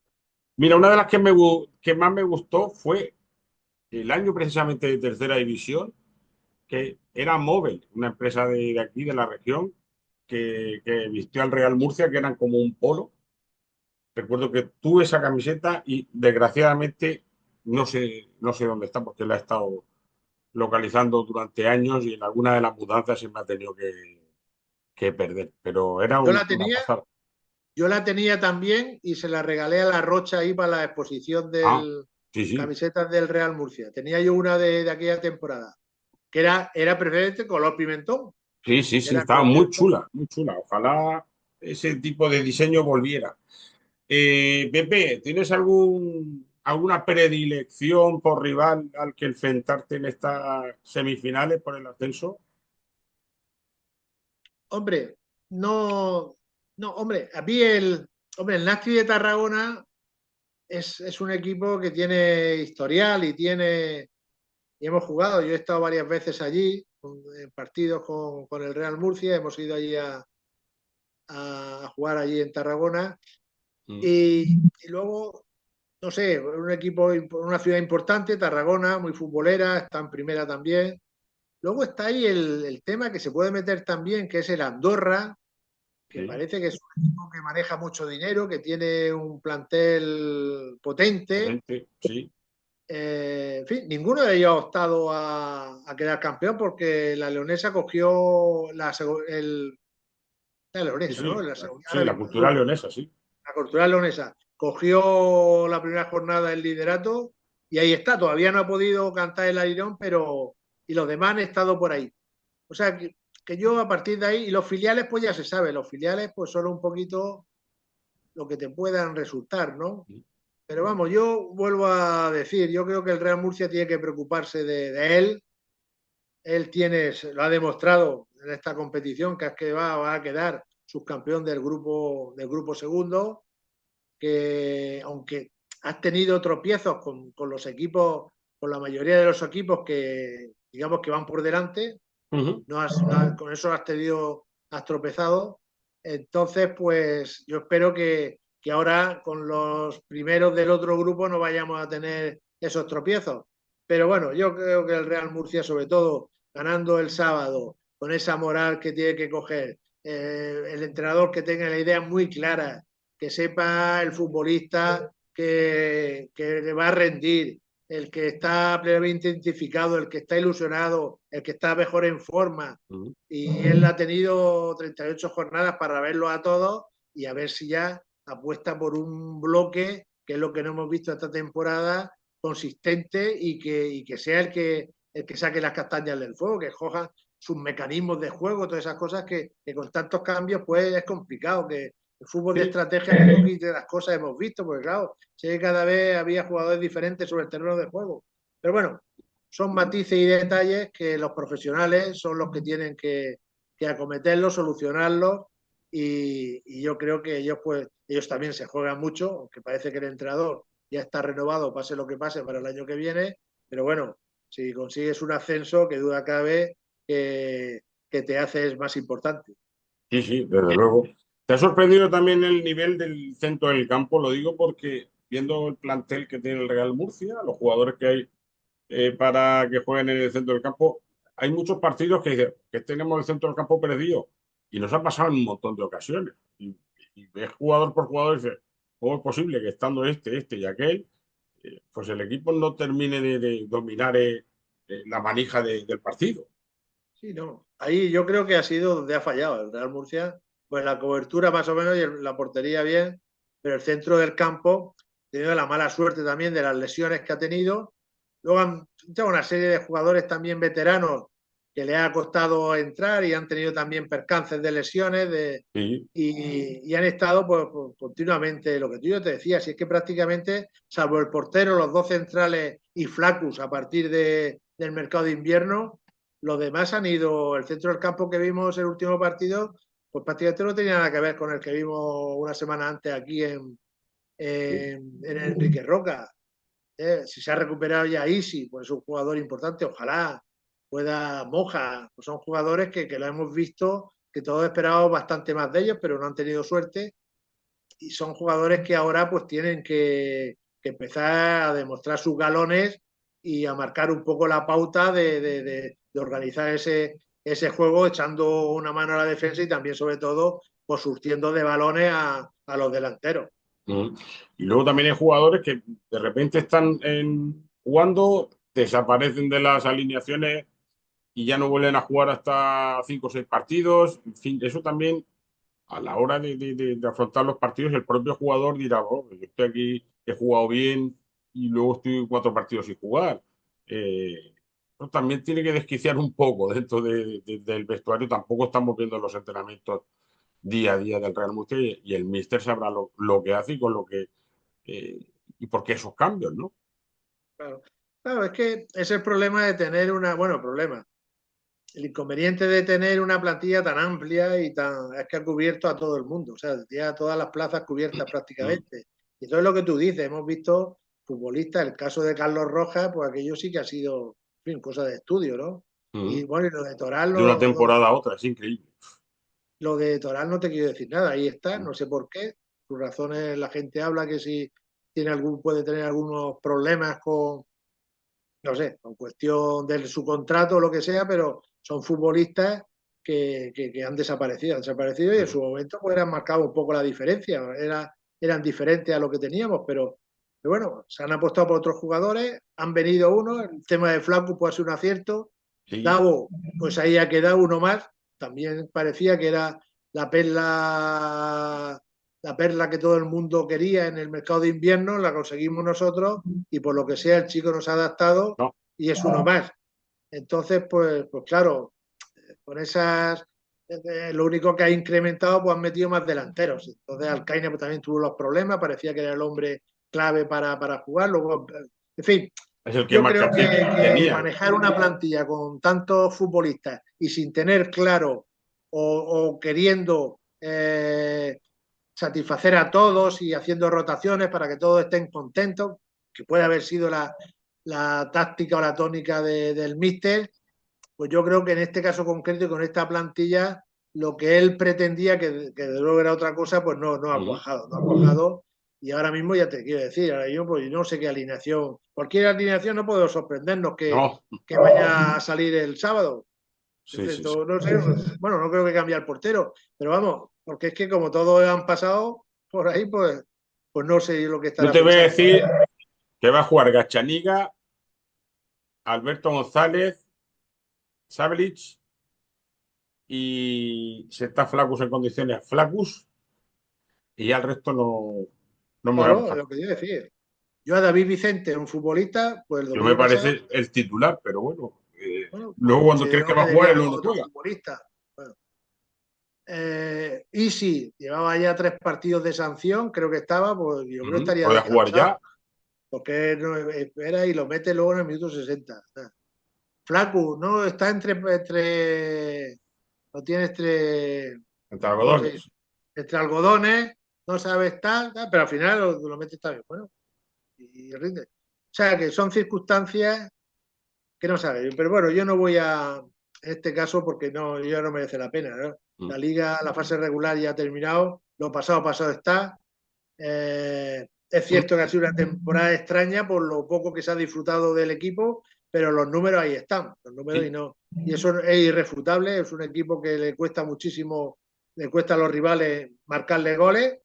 A: Mira, una de las que más me gustó fue el año precisamente de tercera división, que era Móvil, una empresa de aquí, de la región, que vistió al Real Murcia, que eran como un polo. Recuerdo que tuve esa camiseta y desgraciadamente no sé dónde está porque la he estado localizando durante años y en alguna de las mudanzas se me ha tenido que perder. Pero era
B: Yo la
A: una
B: tenía,
A: pasada.
B: yo la tenía también y se la regalé a la Rocha ahí para la exposición
A: Ah,
B: del
A: sí, sí.
B: camisetas del Real Murcia. Tenía yo una de aquella temporada, que era preferente color pimentón.
A: Sí, sí, sí,
B: Era
A: estaba
B: color
A: muy
B: pimentón.
A: chula, muy chula. Ojalá ese tipo de diseño volviera. Pepe, ¿tienes alguna predilección por rival al que enfrentarte en estas semifinales por el ascenso?
B: Hombre, no, no, hombre, hombre, el Nasti de Tarragona es un equipo que tiene historial y hemos jugado. Yo he estado varias veces allí, en partidos con el Real Murcia, hemos ido allí a jugar allí en Tarragona.
A: Mm,
B: Y luego, no sé, un equipo, una ciudad importante, Tarragona, muy futbolera, está en primera también. Luego está ahí el tema que se puede meter también, que es el Andorra, que
A: sí,
B: parece que es un equipo que maneja mucho dinero, que tiene un plantel potente.
A: potente, sí,
B: En fin, ninguno de ellos ha optado a quedar campeón porque la Leonesa cogió la
A: sí,
B: Leonesa, ¿no?
A: sí,
B: Ahora
A: sí, la
B: mismo,
A: cultura leonesa, sí.
B: la cultural leonesa cogió la primera jornada el liderato y ahí está, todavía no ha podido cantar el airón, pero y los demás han estado por ahí. O sea, que yo a partir de ahí, y los filiales pues ya se sabe, los filiales pues son un poquito lo que te puedan resultar, ¿no? Pero vamos, yo vuelvo a decir, yo creo que el Real Murcia tiene que preocuparse de él. Él lo ha demostrado en esta competición que va a quedar subcampeón del grupo segundo, que aunque has tenido tropiezos con los equipos, con la mayoría de los equipos que digamos que van por delante,
A: Ujú.
B: con eso has tropezado. Entonces, pues yo espero que ahora con los primeros del otro grupo no vayamos a tener esos tropiezos. Pero bueno, yo creo que el Real Murcia, sobre todo ganando el sábado, con esa moral que tiene que coger, el entrenador que tenga la idea muy clara, que sepa el futbolista que le va a rendir, el que está plenamente identificado, el que está ilusionado, el que está mejor en forma.
A: Ujú.
B: Y él ha tenido 38 jornadas para verlo a todos y a ver si ya apuesta por un bloque, que es lo que no hemos visto esta temporada, consistente y que sea el que saque las castañas del fuego, que coja sus mecanismos de juego, todas esas cosas que con tantos cambios pues es complicado, que el fútbol de
A: Sí,
B: estrategia es poquito de las cosas hemos visto, porque claro, sé que cada vez había jugadores diferentes sobre el terreno de juego. Pero bueno, son matices y detalles que los profesionales son los que tienen que acometerlos, solucionarlos y yo creo que ellos también se juegan mucho, aunque parece que el entrenador ya está renovado, pase lo que pase para el año que viene, pero bueno, si consigues un ascenso, que duda cabe que te haces más importante.
A: Sí, sí, desde luego. ¿Te ha sorprendido también el nivel del centro del campo? Lo digo porque viendo el plantel que tiene el Real Murcia, los jugadores que hay para que jueguen en el centro del campo, hay muchos partidos que dicen que tenemos el centro del campo perdido y nos ha pasado en un montón de ocasiones. Y ves jugador por jugador y dices, ¿cómo es posible que estando este y aquel, pues el equipo no termine de dominar la manija del partido?
B: Sí, no. Ahí yo creo que ha sido donde ha fallado el Real Murcia. Pues la cobertura más o menos y la portería bien, pero el centro del campo ha tenido la mala suerte también de las lesiones que ha tenido. Luego han tenido una serie de jugadores también veteranos que le ha costado entrar y han tenido también percances de lesiones
A: Sí,
B: y han estado pues, continuamente, lo que tú yo te decía, si es que prácticamente, salvo el portero, los dos centrales y Flacus a partir del mercado de invierno, los demás han ido, el centro del campo que vimos el último partido, pues prácticamente no tenía nada que ver con el que vimos una semana antes aquí en Enrique Roca. Si se ha recuperado ya Isi, pues es un jugador importante, ojalá pueda Moja, pues son jugadores que lo hemos visto, que todos esperábamos bastante más de ellos, pero no han tenido suerte y son jugadores que ahora pues tienen que empezar a demostrar sus galones y a marcar un poco la pauta de organizar ese juego, echando una mano a la defensa y también sobre todo pues surtiendo de balones a los delanteros.
A: mm. Y luego también hay jugadores que de repente están jugando, desaparecen de las alineaciones y ya no vuelven a jugar hasta 5 o 6 partidos. En fin, eso también a la hora de afrontar los partidos, el propio jugador dirá, oh, yo estoy aquí, he jugado bien y luego estoy 4 partidos sin jugar. Eso también tiene que desquiciar un poco dentro del vestuario. Tampoco estamos viendo los entrenamientos día a día del Real Murcia y el míster sabrá lo que hace y con lo que eh, y por qué esos cambios, ¿no?
B: Claro. Claro, es que es el problema de tener bueno, problema. El inconveniente de tener una plantilla tan amplia y es que ha cubierto a todo el mundo, o sea, ya todas las plazas cubiertas
A: Mm,
B: prácticamente. Y eso es lo que tú dices, hemos visto futbolistas, el caso de Carlos Rojas, pues aquello sí que ha sido, en fin, cosa de estudio, ¿no? Y
A: mm.
B: bueno, y lo de Toral,
A: De una temporada a otra, es increíble.
B: lo de Toral no te quiero decir nada, ahí está,
A: Mm,
B: no sé por qué. Sus razones, la gente habla que si puede tener algunos problemas con, no sé, con cuestión de su contrato o lo que sea, pero son futbolistas que han desaparecido y en
A: mm,
B: su momento pues han marcado un poco la diferencia, eran diferentes a lo que teníamos, pero bueno, se han apostado por otros jugadores, han venido uno, el tema de Flaco puede ser un acierto,
A: sí,
B: Davo, pues ahí ha quedado uno más, también parecía que era la perla, la perla que todo el mundo quería en el mercado de invierno, la conseguimos nosotros y por lo que sea el chico nos ha adaptado
A: no,
B: y es uno más. Entonces, pues claro, con esas, lo único que ha incrementado, pues han metido más delanteros. Entonces Alcaine pues, también tuvo los problemas, parecía que era el hombre clave para jugar. Luego, en fin,
A: es el que
B: yo
A: más
B: creo
A: chances
B: que
A: tenía.
B: manejar una plantilla con tantos futbolistas y sin tener claro o queriendo satisfacer a todos y haciendo rotaciones para que todos estén contentos, que puede haber sido la táctica o la tónica del míster, pues yo creo que en este caso concreto y con esta plantilla, lo que él pretendía, que de luego era otra cosa, pues no ha
A: Mm,
B: cuajado, no ha cuajado. Y ahora mismo ya te quiero decir, ahora yo pues no sé qué alineación, cualquier alineación no puede sorprendernos
A: no,
B: que vaya a salir el sábado.
A: sí, sí, sí.
B: No sé, bueno, no creo que cambie el portero, pero vamos, porque es que como todos han pasado por ahí, pues no sé lo que
A: Yo
B: estará
A: te voy a
B: pensando.
A: decir que va a jugar Gachaniga, Alberto González, Sablich y si está Flacus en condiciones, Flacus y ya el resto no me voy a
B: Claro, es
A: pasar.
B: lo que yo decía. Yo a David Vicente, un futbolista, pues el
A: Yo me
B: domingo pasado,
A: parece el titular, pero bueno,
B: bueno, pues
A: luego cuando crees que
B: considero
A: va
B: que
A: a jugar,
B: debía
A: él
B: jugar
A: no
B: otro
A: juega.
B: futbolista. Bueno, Easy llevaba ya 3 partidos de sanción, creo que estaba, pues yo creo que estaría
A: Puede jugar
B: descansado,
A: ya.
B: porque no espera y lo mete luego en el minuto 60. Flaco, no, está no tiene
A: Entre
B: ¿cómo se dice?
A: algodones.
B: entre algodones, no sabes tal, pero al final lo metes también, bueno, y rinde. O sea, que son circunstancias que no sabes. Pero bueno, yo no voy en este caso, porque no, yo no merece la pena, ¿no?
A: Mm.
B: La liga, la fase regular ya ha terminado, lo pasado, pasado está. Es cierto que ha sido una temporada extraña por lo poco que se ha disfrutado del equipo, pero los números ahí están, los números y
A: Sí.
B: no. Y eso es irrefutable, es un equipo que le cuesta muchísimo, le cuesta a los rivales marcarle goles,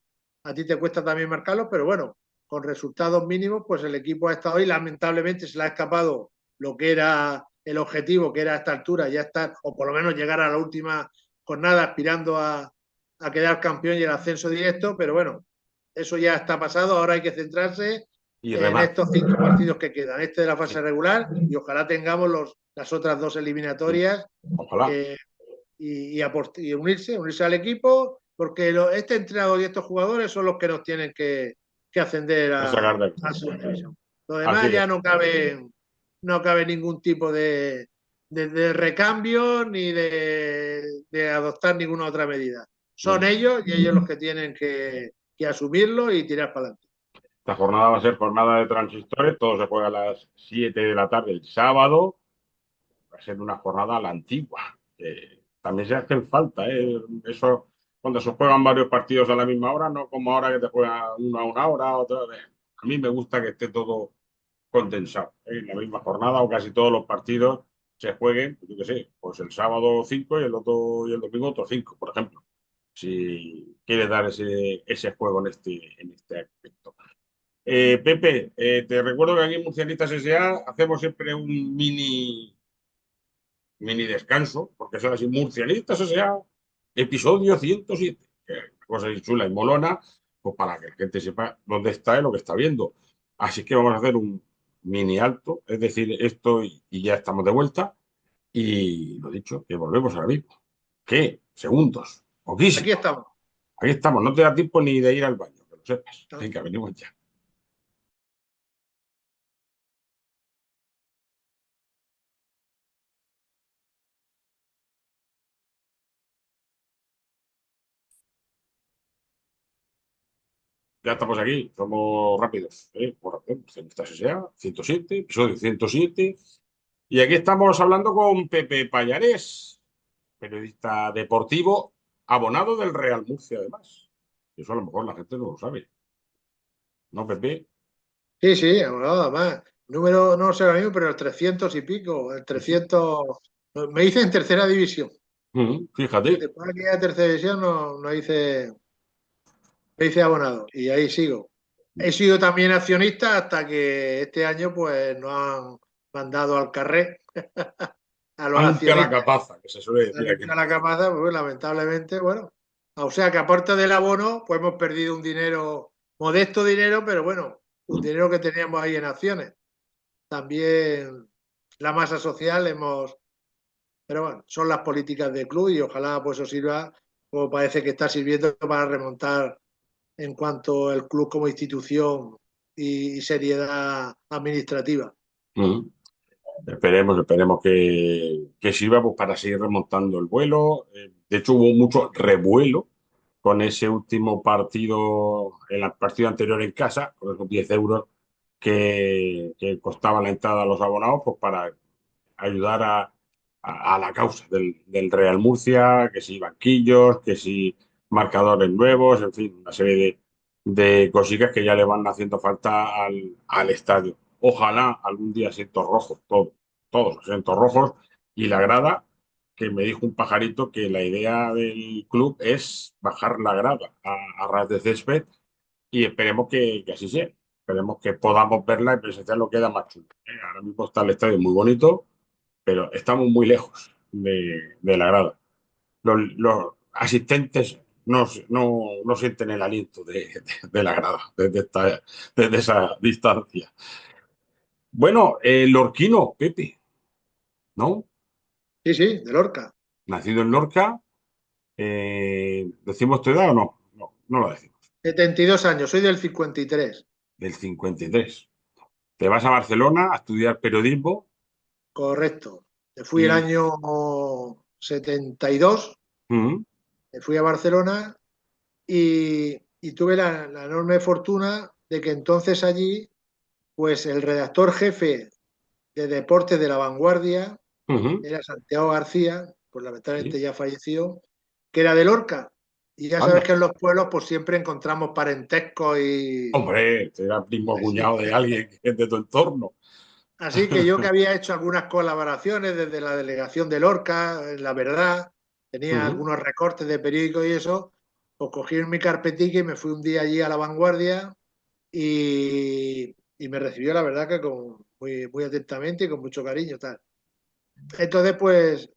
B: a ti te cuesta también marcarlos, pero bueno, con resultados mínimos, pues el equipo ha estado ahí, lamentablemente se le ha escapado lo que era el objetivo, que era a esta altura ya estar, o por lo menos llegar a la última jornada aspirando a quedar campeón y el ascenso directo, pero bueno, eso ya está pasado, ahora hay que centrarse
A: Y
B: en
A: remar.
B: estos 5 partidos que quedan, este de la fase
A: Sí.
B: regular, y ojalá tengamos las otras 2 eliminatorias
A: Ojalá.
B: que, y unirse al equipo, porque este entrenador y estos jugadores son los que nos tienen que ascender
A: A sacar de...
B: a segunda división. Lo
A: Así
B: demás ya
A: es.
B: no cabe ningún tipo de recambio ni de adoptar ninguna otra medida. Son
A: Mm.
B: ellos y ellos los que tienen que asumirlo y tirar para adelante.
A: Esta jornada va a ser jornada de transistores, todo se juega a las 7 de la tarde el sábado, va a ser una jornada a la antigua. También se hacen falta, ¿eh? Eso, cuando se juegan varios partidos a la misma hora, no como ahora que te juegan uno a una hora, otro. A mí me gusta que esté todo condensado, ¿eh? En la misma jornada o casi todos los partidos se jueguen, yo qué sé, pues el sábado 5 y el otro y el domingo otro 5, por ejemplo. Si quiere dar ese juego en este aspecto. Pepe, te recuerdo que aquí en Murcianistas S.A. hacemos siempre un mini descanso, porque son así Murcianistas S.A. episodio 107. Que es una cosa así chula y molona, pues para que la gente sepa dónde está y lo que está viendo. Así que vamos a hacer un mini alto, es decir, esto y ya estamos de vuelta. Y lo dicho, que volvemos ahora mismo. ¿Qué? Segundos.
B: Aquí
A: Poquísimo.
B: estamos.
A: Aquí estamos, no te da tiempo ni de ir al baño, que lo sepas. Venga, venimos ya. Ya estamos aquí, somos rápidos, ¿eh? Por ejemplo, Cenizas S.A., 107, episodio 107. Y aquí estamos hablando con Pepe Pallarés, periodista deportivo, abonado del Real Murcia, además. Eso a lo mejor la gente no lo sabe. ¿No, Pepe?
B: Sí, sí, nada más. Número, no sé ahora mismo, pero el 300 y pico, el
A: Sí, sí.
B: 300, me hice en tercera división.
A: Fíjate.
B: Después de que a tercera división no hice, me hice abonado y ahí sigo. He sido también accionista hasta que este año pues nos han mandado al carré a los
A: Han limpiado la
B: accionistas
A: capaza, que se suele
B: a
A: decir aquí en
B: limpiar la
A: Murcia.
B: camada, pues lamentablemente, bueno. O sea que aparte del abono, pues hemos perdido un dinero, modesto dinero, pero bueno, un dinero que teníamos ahí en acciones. También la masa social hemos, pero bueno, son las políticas del club y ojalá pues eso sirva, como parece que está sirviendo para remontar en cuanto al club como institución y seriedad administrativa.
A: Mm. Esperemos que sirva pues, para seguir remontando el vuelo. De hecho, hubo mucho revuelo con ese último partido, en el partido anterior en casa, con esos 10 euros que costaba la entrada a los abonados, pues para ayudar a la causa del Real Murcia, que si banquillos, que si marcadores nuevos, en fin, una serie de cositas que ya le van haciendo falta al estadio. Ojalá algún día asientos rojos, todos los asientos rojos y la grada, que me dijo un pajarito que la idea del club es bajar la grada a ras de césped y esperemos que así sea. Esperemos que podamos verla y presenciar lo que da más chulo. Ahora mismo está el estadio muy bonito, pero estamos muy lejos de la grada. Los asistentes no sienten el aliento de la grada desde esa distancia. Bueno, Lorquino, Pepe, ¿no?
B: Sí, sí, de Lorca.
A: Nacido en Lorca, ¿decimos tu edad o no? No, no lo decimos.
B: 72 años, soy del 53.
A: Del 53. Te vas a Barcelona a estudiar periodismo
B: Correcto. Me fui el
A: y
B: año 72,
A: mm,
B: me fui a Barcelona y tuve la enorme fortuna de que entonces allí, pues el redactor jefe de deportes de La Vanguardia
A: Ujú.
B: era Santiago García, pues lamentablemente
A: Sí.
B: ya falleció, que era de Lorca. Y ya sabes
A: Anda.
B: que en los pueblos pues siempre encontramos parentescos y
A: Hombre, era primo
B: así.
A: cuñado de alguien que es de tu entorno.
B: Así que yo que había hecho algunas colaboraciones desde la delegación de Lorca, en La Verdad, tenía
A: Ujú,
B: algunos recortes de periódico y eso, pues cogí en mi carpetica y me fui un día allí a La Vanguardia y me recibió la verdad que muy atentamente y con mucho cariño. Tal. Entonces, pues,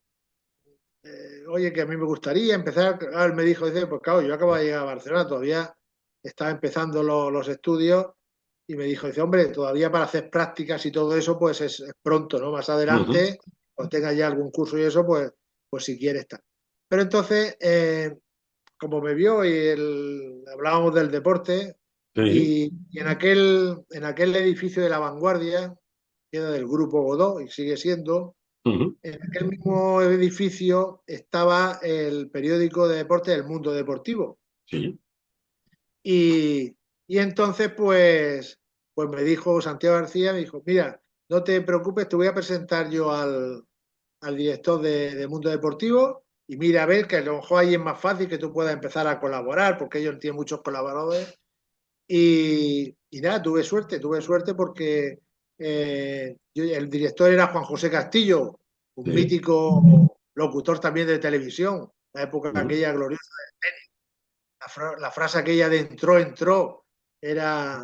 B: oye, que a mí me gustaría empezar, claro, él me dijo, dice, pues claro, yo acabo de llegar a Barcelona, todavía estaba empezando los estudios y me dijo, dice, hombre, todavía para hacer prácticas y todo eso, pues es pronto, ¿no? Más
A: ujú.
B: adelante, cuando tengas ya algún curso y eso, pues si quieres estar. Pero entonces, como me vio y hablábamos del deporte,
A: Sí.
B: y en aquel edificio de La Vanguardia, que era del Grupo Godó y sigue siendo,
A: Ujú.
B: en aquel mismo edificio estaba el periódico de deporte El Mundo Deportivo.
A: Sí.
B: Y entonces, pues me dijo Santiago García, me dijo, mira, no te preocupes, te voy a presentar yo al director de Mundo Deportivo y mira a ver que a lo mejor ahí es más fácil que tú puedas empezar a colaborar, porque ellos tienen muchos colaboradores. Y nada, tuve suerte porque el director era Juan José Castillo, un
A: Sí.
B: mítico locutor también de televisión, la época
A: Ujú.
B: aquella gloriosa. La frase aquella de entró, entró, era,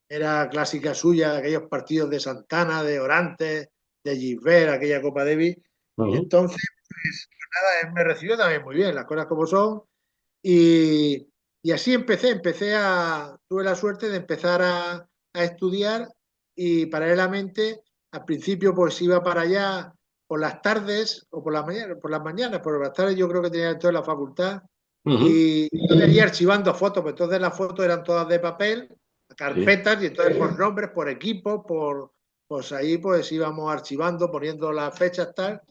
B: era clásica suya, de aquellos partidos de Santana, de Orantes, de Gisbert, aquella Copa Davis. Y
A: Ujú.
B: entonces, pues nada, él me recibió también muy bien, las cosas como son. Y, y así tuve la suerte de empezar a estudiar y paralelamente, al principio pues iba para allá por las tardes o por las tardes yo creo que tenía toda la facultad
A: Ujú.
B: y iba allí archivando fotos, pues entonces las fotos eran todas de papel,
A: Sí.
B: carpetas y entonces por nombres, por equipos, pues ahí pues íbamos archivando, poniendo las fechas tal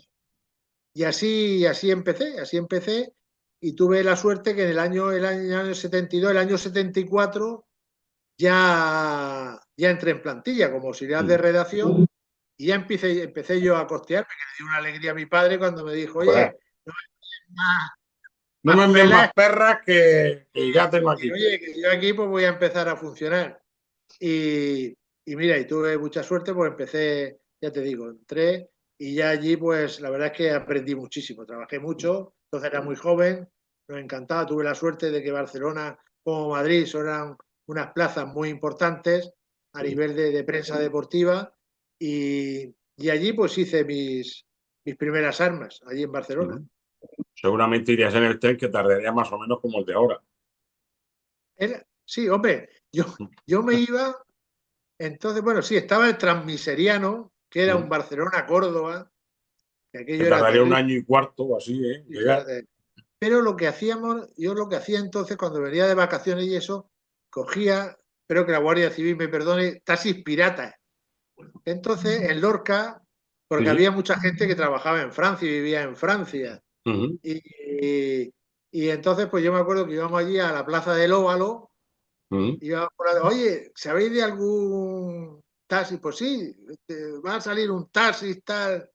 B: y así empecé y tuve la suerte que en el año 72, el año 74, ya entré en plantilla como auxiliar de
A: Ujú.
B: redacción y ya empecé yo a costearme, que le dio una alegría a mi padre cuando me dijo,
A: Joder,
B: oye, no más,
A: no me
B: más
A: envíen
B: pelas,
A: más perras que ya tengo
B: y,
A: aquí.
B: oye, que yo aquí pues voy a empezar a funcionar. Y, y mira, y tuve mucha suerte, pues empecé, ya te digo, entré y ya allí, pues la verdad es que aprendí muchísimo, trabajé mucho, entonces era muy joven, nos encantaba, tuve la suerte de que Barcelona como Madrid eran unas plazas muy importantes a
A: Sí.
B: nivel de prensa deportiva y allí pues hice mis primeras armas, allí en Barcelona.
A: Ujú. Seguramente irías en el tren que tardaría más o menos como el de ahora.
B: Sí, hombre, yo me iba. Entonces, bueno, sí, estaba el Transmiseriano, que era un
A: Ujú.
B: Barcelona-Córdoba, que
A: Que
B: aquello era
A: tardaría un
B: terrible.
A: año y cuarto o así, ¿eh?
B: Sí,
A: Llegar.
B: pero yo lo que hacía entonces, cuando venía de vacaciones y eso, cogía, espero que la Guardia Civil me perdone, taxis piratas. Entonces, en Lorca, porque
A: Sí.
B: había mucha gente que trabajaba en Francia y vivía en Francia.
A: Ujú.
B: Y, y entonces, pues yo me acuerdo que íbamos allí a la Plaza del Óvalo.
A: Ujú.
B: Oye, ¿sabéis de algún taxi? Pues sí, va a salir un taxi tal.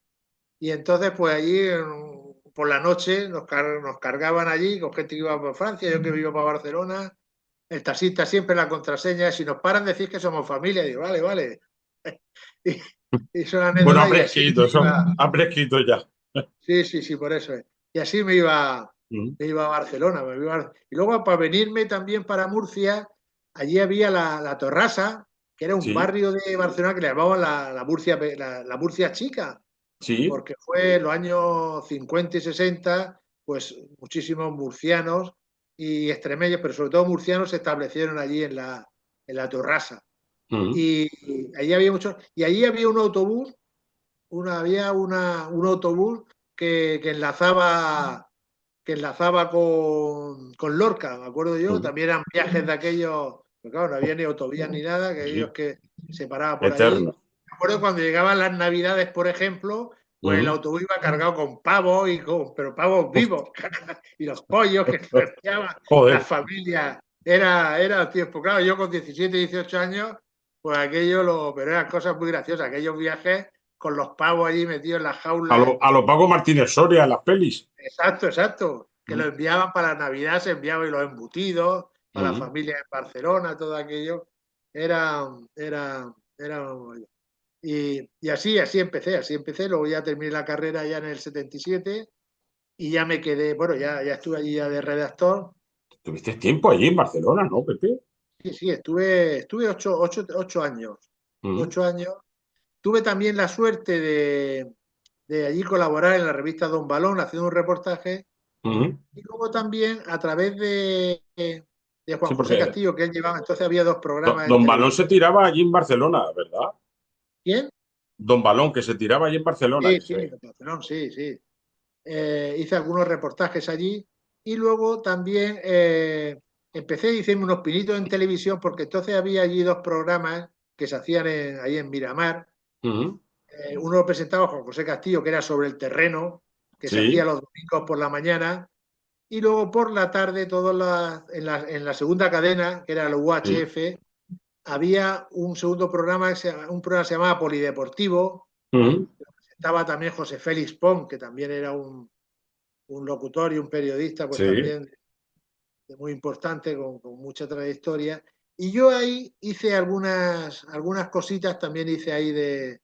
B: Y entonces, pues allí por la noche nos cargaban allí con gente que iba para Francia, yo que vivo para Barcelona. El taxista siempre la contraseña, si nos paran decís que somos familia. Y digo, vale, vale. Y, y son
A: Bueno,
B: anécdotas y
A: hambre
B: así
A: escrito,
B: me
A: eso.
B: iba.
A: Hambre escrito ya.
B: Sí, sí, sí, por eso es. Y así me iba a Barcelona. Y luego para venirme también para Murcia, allí había la Torrasa, que era un
A: Sí,
B: barrio de Barcelona que le llamaban la Murcia chica,
A: sí.
B: porque fue en los años 50 y 60, pues muchísimos murcianos y extremeños, pero sobre todo murcianos se establecieron allí en la Torrasa.
A: Ujú.
B: Y allí había y allí había un autobús un autobús que enlazaba con Lorca, me acuerdo yo,
A: Ujú.
B: también eran viajes de aquellos, pero claro, no había ni autovías ni nada, que
A: Sí.
B: aquellos que se paraba por allí.
A: Eterno.
B: Me acuerdo cuando llegaban las Navidades, por ejemplo, pues el
A: Ujú.
B: autobús iba cargado con pavos, pero pavos vivos, y los pollos que enviaban las
A: Joder,
B: familias. Era tiempo, claro, yo con 17, 18 años, pues pero eran cosas muy graciosas, aquellos viajes con los pavos allí metidos en las jaulas.
A: a lo Paco Martínez Soria, las pelis.
B: Exacto, exacto. Que lo
A: Ujú,
B: enviaban para Navidad, se enviaban los embutidos para la
A: ujú.
B: familia en Barcelona, todo aquello. Era, era. Y así empecé. Luego ya terminé la carrera ya en el 77 y ya me quedé, bueno, ya estuve allí ya de redactor.
A: Tuviste tiempo allí en Barcelona, ¿no, Pepe?
B: Sí, sí, estuve 8 años.
A: Ujú,
B: 8 años. Tuve también la suerte de allí colaborar en la revista Don Balón haciendo un reportaje.
A: ujú.
B: Y luego también a través de Juan
A: Sí,
B: José
A: porque
B: Castillo, que él llevaba, entonces había dos programas en
A: Don Balón se
B: televisión.
A: tiraba allí en Barcelona, ¿verdad?
B: ¿Quién?
A: Don Balón, que se tiraba allí en Barcelona,
B: Sí,
A: que
B: sí,
A: se...
B: de Barcelona, sí, sí. Hice algunos reportajes allí y luego también hice unos pinitos en televisión porque entonces había allí dos programas que se hacían ahí en Miramar.
A: Ujú.
B: Uno lo presentaba Juan José Castillo, que era sobre el terreno, que se hacía
A: Sí,
B: los domingos por la mañana. Y luego por la tarde, en la segunda cadena, que era el
A: sí.
B: UHF, había un segundo programa, un programa que se llamaba Polideportivo.
A: Ujú.
B: Estaba también José Félix Pons, que también era un locutor y un periodista, pues
A: Sí.
B: también muy importante, con mucha trayectoria. Y yo ahí hice algunas cositas, también hice ahí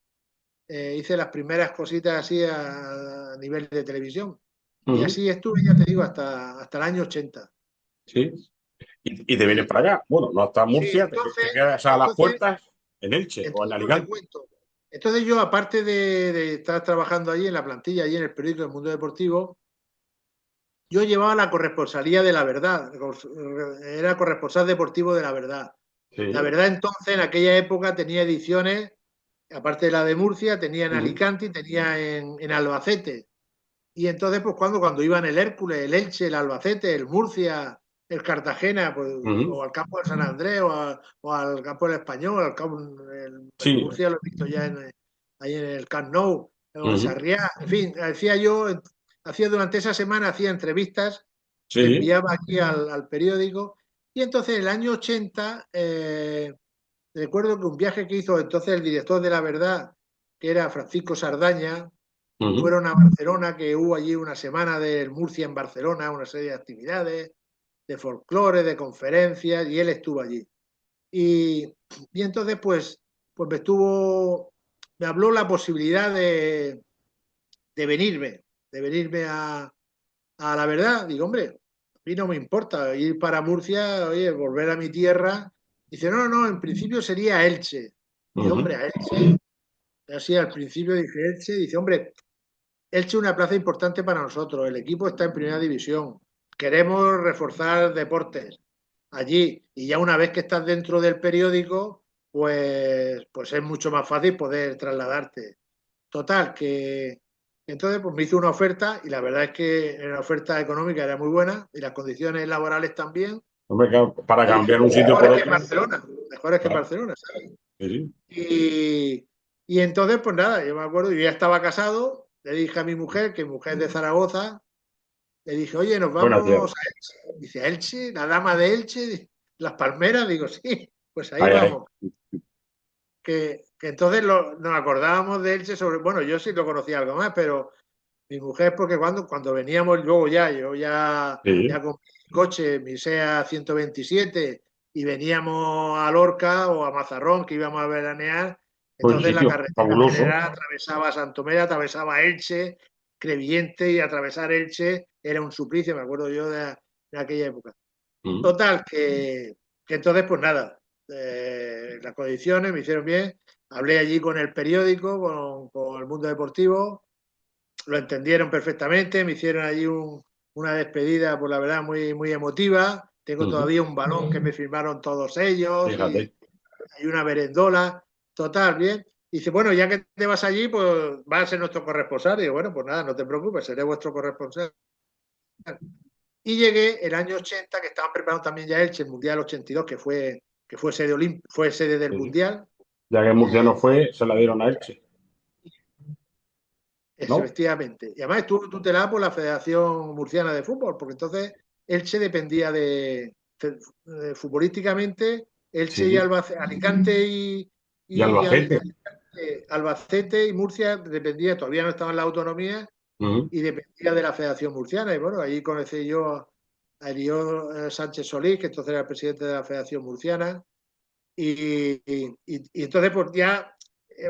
B: hice las primeras cositas así a nivel de televisión. Y
A: Ujú.
B: así estuve, ya te digo, hasta el año 80.
A: Sí. Y te vienes para acá. Bueno, no hasta
B: Sí,
A: Murcia, te quedas a las
B: entonces,
A: puertas en Elche o en
B: entonces, pues te
A: Alicante.
B: cuento. Entonces yo, aparte de estar trabajando allí en la plantilla, allí en el periódico del Mundo Deportivo, yo llevaba la corresponsalía de La Verdad. Era corresponsal deportivo de La Verdad. La
A: Sí.
B: Verdad entonces, en aquella época, tenía ediciones, aparte de la de Murcia, tenía en
A: Ujú.
B: Alicante y tenía en Albacete. Y entonces, pues cuando iban el Hércules, el Elche, el Albacete, el Murcia, el Cartagena, pues,
A: Ujú.
B: o al campo de San Andrés, o al campo del Español, el
A: Sí.
B: Murcia lo he visto ya ahí en el Camp Nou, o en
A: Ujú.
B: Sarriá, en fin, hacía durante esa semana, hacía entrevistas que
A: Sí.
B: enviaba aquí al periódico, y entonces en el año 80, recuerdo que un viaje que hizo entonces el director de La Verdad, que era Francisco Sardaña,
A: Ujú.
B: fueron a Barcelona, que hubo allí una semana del Murcia en Barcelona, una serie de actividades, de folclore, de conferencias, y él estuvo allí. Y, y entonces, pues me habló la posibilidad de venirme, de venirme a La Verdad. Digo, hombre, a mí no me importa ir para Murcia, oye, volver a mi tierra. Dice, no, no, en principio sería Elche. Digo, hombre,
A: Ujú.
B: a Elche, así al principio dije Elche, dice, hombre, Elche es una plaza importante para nosotros. El equipo está en primera división. Queremos reforzar deportes allí. Y ya una vez que estás dentro del periódico, pues es mucho más fácil poder trasladarte. Total, que entonces pues me hizo una oferta y la verdad es que la oferta económica era muy buena y las condiciones laborales también.
A: Hombre, claro, para
B: Y dije,
A: cambiar un
B: pues
A: sitio por
B: mejores que
A: otro.
B: Barcelona, mejores que
A: Claro.
B: Barcelona, ¿sabes?
A: Sí, sí.
B: Y, y entonces, pues nada, yo me acuerdo, yo ya estaba casado, le dije a mi mujer, que mi mujer es de Zaragoza, le dije, oye, nos
A: Buena
B: vamos
A: tierra.
B: a Elche. Dice, ¿a Elche? ¿La dama de Elche? ¿Las Palmeras? Digo, sí, pues ahí
A: Ay, ay.
B: vamos. Que entonces nos acordábamos de Elche sobre, bueno, yo sí lo conocía algo más, pero mi mujer, porque cuando veníamos luego yo ya
A: Sí.
B: con mi coche, mi SEA 127, y veníamos a Lorca o a Mazarrón, que íbamos a veranear,
A: Buen
B: entonces la
A: sitio,
B: carretera
A: fabuloso.
B: general atravesaba Santomera, atravesaba Elche, Crevillente, y atravesar Elche era un suplicio, me acuerdo yo de aquella época.
A: Ujú.
B: Total, que entonces, pues nada, las condiciones me hicieron bien, hablé allí con el periódico, con el mundo deportivo, lo entendieron perfectamente, me hicieron allí una despedida, por la verdad, muy, muy emotiva. Tengo
A: Ujú.
B: todavía un balón que me firmaron todos ellos y
A: Fíjate.
B: hay una berendola. Total, bien. Dice, bueno, ya que te vas allí, pues vas a ser nuestro corresponsal. Y digo, bueno, pues nada, no te preocupes, seré vuestro corresponsal. Y llegué el año 80, que estaban preparando también ya Elche, el Mundial 82, fue sede del
A: Sí, sí.
B: Mundial.
A: Ya que Murcia
B: Eh,
A: no fue, se la dieron a Elche.
B: Eso,
A: ¿no?
B: efectivamente. Y además estuvo tutelado por la Federación Murciana de Fútbol, porque entonces Elche dependía futbolísticamente, Elche y
A: Sí.
B: Alicante
A: Y
B: y
A: Albacete.
B: Albacete y Murcia dependía, todavía no estaban las autonomías
A: Ujú.
B: y dependía de la Federación Murciana. Y bueno, ahí conocí yo a Elión Sánchez Solís, que entonces era el presidente de la Federación Murciana. Y entonces, pues ya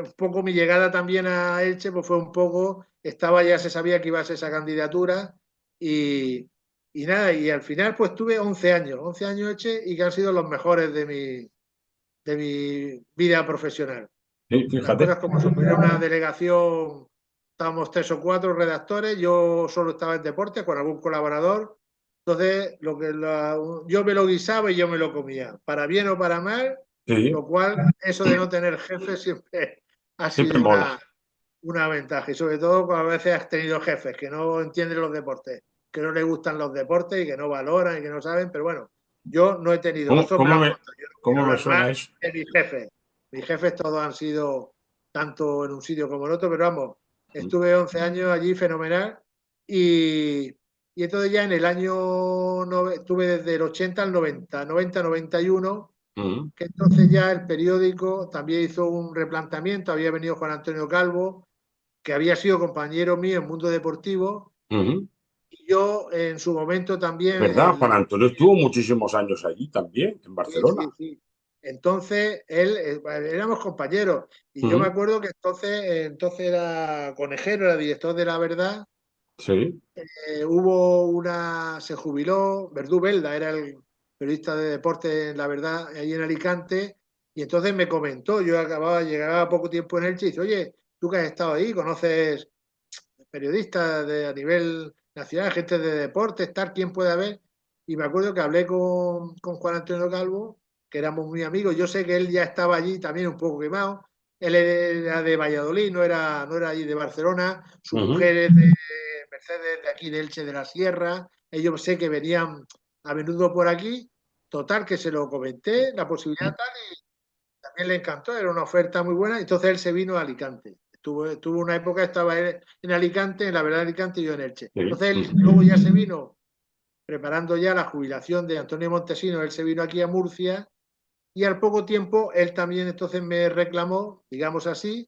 B: un poco mi llegada también a Elche, pues fue un poco, ya se sabía que iba a ser esa candidatura y, y nada, y al final pues tuve 11 años Elche y que han sido los mejores de mi vida profesional.
A: Sí,
B: Las
A: fíjate.
B: cosas como son, era una delegación, estábamos 3 o 4 redactores, yo solo estaba en deporte con algún colaborador, entonces yo me lo guisaba y yo me lo comía, para bien o para mal,
A: Sí,
B: lo cual eso de no tener jefe siempre ha
A: siempre
B: sido
A: mola.
B: una ventaja, y sobre todo cuando a veces has tenido jefes que no entienden los deportes, que no les gustan los deportes y que no valoran y que no saben, pero bueno, yo no he tenido,
A: ¿Cómo,
B: otros me lo
A: cómo
B: han
A: me,
B: contado, yo no quiero
A: cómo me
B: hablar mal
A: suena eso?
B: de mis jefes. Mis jefes todos han sido tanto en un sitio como en otro, pero vamos, estuve 11 años allí fenomenal y, y entonces ya en el año, estuve desde el 80 al 91,
A: Ujú,
B: que entonces ya el periódico también hizo un replanteamiento, había venido Juan Antonio Calvo, que había sido compañero mío en Mundo Deportivo,
A: ujú.
B: y yo en su momento también,
A: ¿Verdad? Juan Antonio estuvo muchísimos años allí también, en
B: sí,
A: Barcelona.
B: sí, sí. Entonces, él, éramos compañeros, y yo me
A: Ujú.
B: acuerdo que entonces era Conejero, era director de La Verdad,
A: Sí.
B: se jubiló, Verdú Belda era el periodista de deporte en La Verdad, ahí en Alicante, y entonces me comentó, llegaba poco tiempo en Elche, y dice, oye, tú que has estado ahí, conoces periodistas a nivel nacional, gente de deportes, tal, quién puede haber. Y me acuerdo que hablé con Juan Antonio Calvo, que éramos muy amigos. Yo sé que él ya estaba allí también un poco quemado. Él era de Valladolid, no era allí de Barcelona. Su
A: Ujú.
B: mujer es de Mercedes, de aquí de Elche de la Sierra. Ellos sé que venían a menudo por aquí. Total, que se lo comenté, la posibilidad tal, y también le encantó, era una oferta muy buena. Entonces él se vino a Alicante. Tuvo una época, estaba él en Alicante, en La Verdad de Alicante y yo en Elche.
A: Sí.
B: Entonces él
A: Ujú.
B: luego ya se vino, preparando ya la jubilación de Antonio Montesino, él se vino aquí a Murcia y al poco tiempo él también entonces me reclamó, digamos así,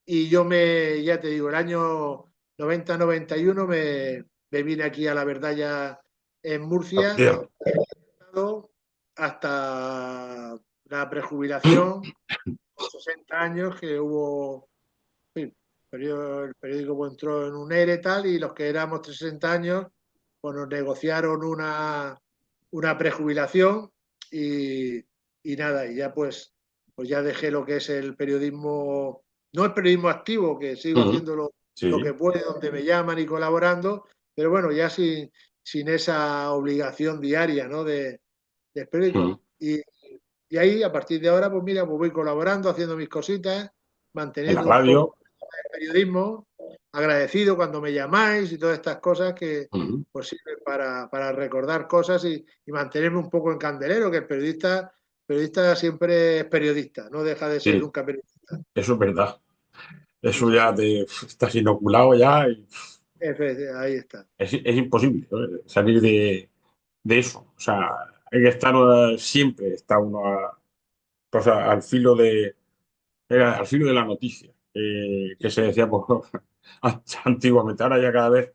B: y ya te digo, el año 90-91 me vine aquí a La Verdad ya en Murcia
A: Hostia.
B: hasta la prejubilación con 60 años que hubo, en fin, el periódico pues, entró en un ERE tal y los que éramos 60 años pues nos negociaron una prejubilación y, y nada, y ya pues ya dejé lo que es el periodismo, no el periodismo activo, que sigo
A: Ujú.
B: haciendo lo que
A: Sí.
B: puedo, donde me llaman y colaborando, pero bueno, ya sin esa obligación diaria, ¿no? Del
A: Ujú.
B: periódico. Y ahí, a partir de ahora, pues mira, pues voy colaborando, haciendo mis cositas,
A: En la
B: manteniendo un poco
A: radio.
B: el periodismo, agradecido cuando me llamáis y todas estas cosas que
A: Ujú.
B: pues sirven para recordar cosas y mantenerme un poco en candelero, que el periodista siempre es periodista, no deja de ser
A: Sí,
B: nunca periodista.
A: eso es verdad.
B: Sí,
A: Eso
B: sí,
A: ya te estás inoculado ya y
B: ahí está.
A: es imposible, ¿no? Salir de eso. O sea, hay que estar siempre, está uno pues, al filo de la noticia, que se decía pues, antiguamente. Ahora ya cada vez,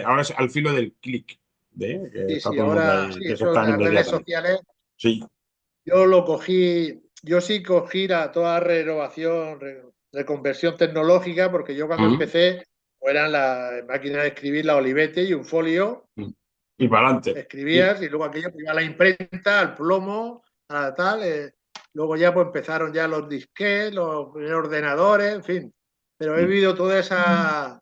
A: ahora es al filo del clic, que
B: Sí,
A: está
B: sí,
A: todo el mundo
B: ahora
A: ahí,
B: sí,
A: que se
B: eso,
A: están
B: las redes
A: inmediatamente.
B: sociales.
A: Sí.
B: Yo sí cogí toda renovación, reconversión tecnológica, porque yo cuando
A: Ujú.
B: empecé, pues eran las máquinas de escribir, la Olivetti y un folio,
A: Y para adelante. Sí.
B: escribías y luego aquello pues, iba a la imprenta, al plomo, a la tal. Luego ya pues empezaron ya los disquetes, los primeros ordenadores, en fin. Pero he vivido
A: Una
B: todo
A: época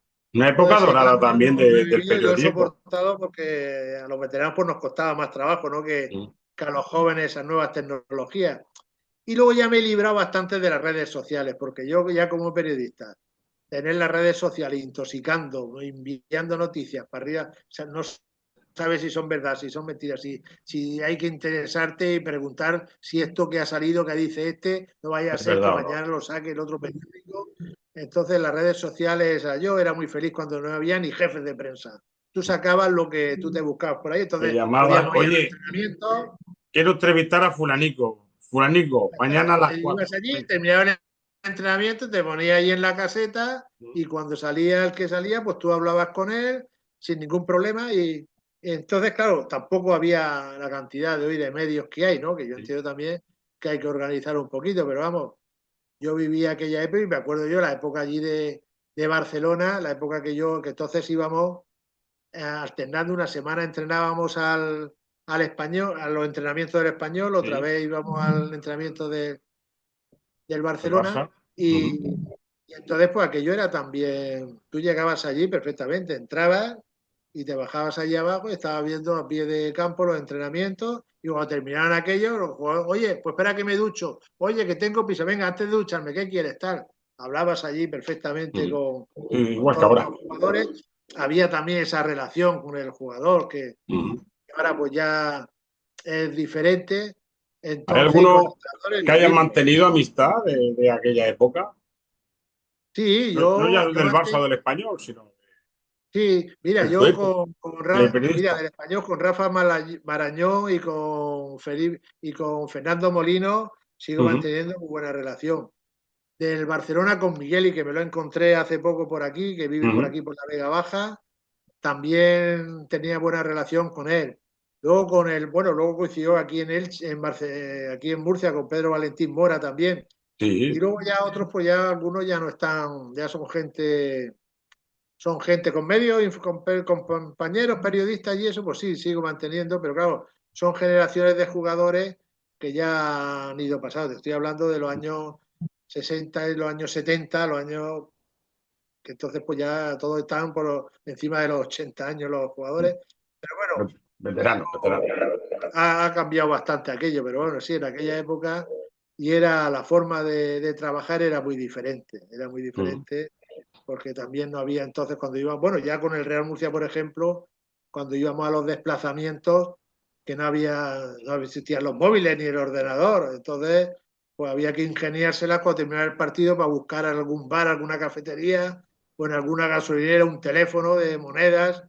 B: ese
A: dorada
B: cambio,
A: también
B: lo he
A: del
B: vivido y lo he
A: periodismo.
B: soportado porque a los veteranos pues nos costaba más trabajo, ¿no? Que a los jóvenes esas nuevas tecnologías. Y luego ya me he librado bastante de las redes sociales, porque yo ya como periodista, tener las redes sociales intoxicando, enviando noticias para arriba, o sea, no sabes si son verdad, si son mentiras, si hay que interesarte y preguntar si esto que ha salido, que dice este, no vaya a
A: Es
B: ser que
A: verdad o no.
B: mañana lo saque el otro periódico. Entonces las redes sociales, yo era muy feliz cuando no había ni jefes de prensa. Tú sacabas lo que tú te buscabas por ahí,
A: Te
B: entonces
A: llamaban,
B: podíamos ir al
A: oye,
B: entrenamiento.
A: quiero entrevistar a Fulanico. Fulanico, mañana a las
B: Ibas
A: 4.
B: allí,
A: Venga.
B: terminaba el entrenamiento, te ponías ahí en la caseta y cuando salía el que salía, pues tú hablabas con él sin ningún problema y entonces, claro, tampoco había la cantidad de hoy de medios que hay, ¿no? Que yo entiendo también que hay que organizar un poquito, pero vamos, yo viví aquella época y me acuerdo yo la época allí de Barcelona, la época que entonces íbamos alternando una semana entrenábamos al español, a los entrenamientos del español, otra
A: Sí,
B: vez íbamos al entrenamiento del
A: el
B: Barcelona
A: Barça. Ujú.
B: y entonces pues aquello era también, tú llegabas allí perfectamente, entrabas y te bajabas allí abajo y estabas viendo a pie de campo los entrenamientos y cuando terminaban aquello, los jugadores, oye, pues espera que me ducho, oye, que tengo piso, venga, antes de ducharme, ¿qué quieres estar? Hablabas allí perfectamente
A: Ujú.
B: con
A: Igual que
B: todos
A: ahora.
B: los jugadores, había también esa relación con el jugador
A: Ujú.
B: que ahora pues ya es diferente,
A: ¿Hay
B: entonces y con el
A: alguno
B: entrenador es
A: que haya
B: distinto.
A: mantenido amistad de aquella época?
B: Sí,
A: No, no ya
B: yo
A: del Barça o
B: antes,
A: del Español, sino
B: sí, mira,
A: de tu
B: yo
A: época, de
B: Mira,
A: periodista.
B: del español con Rafa Marañón y con Felipe y con Fernando Molino sigo
A: Ujú.
B: manteniendo muy buena relación. Del Barcelona con Miguel y que me lo encontré hace poco por aquí, que vive por
A: Ujú.
B: aquí por la Vega Baja, también tenía buena relación con él. Luego con el, bueno, luego coincidió aquí en Elche, aquí en Murcia con Pedro Valentín Mora también. Y
A: Sí.
B: luego ya otros, pues ya algunos ya no están, ya son gente con medios, con compañeros, periodistas y eso, pues sí, sigo manteniendo, pero claro, son generaciones de jugadores que ya han ido pasados. Te estoy hablando de los años 60 y los años 70, los años que entonces pues ya todos están encima de los 80 años los jugadores. Pero bueno,
A: Veterano, veterano.
B: ha cambiado bastante aquello, pero bueno, sí, en aquella época y era la forma de trabajar era muy
A: Ujú.
B: diferente porque también no había entonces cuando íbamos, bueno, ya con el Real Murcia, por ejemplo, cuando íbamos a los desplazamientos, que no existían los móviles ni el ordenador, entonces pues había que ingeniárselas cuando terminara el partido para buscar algún bar, alguna cafetería o en alguna gasolinera un teléfono de monedas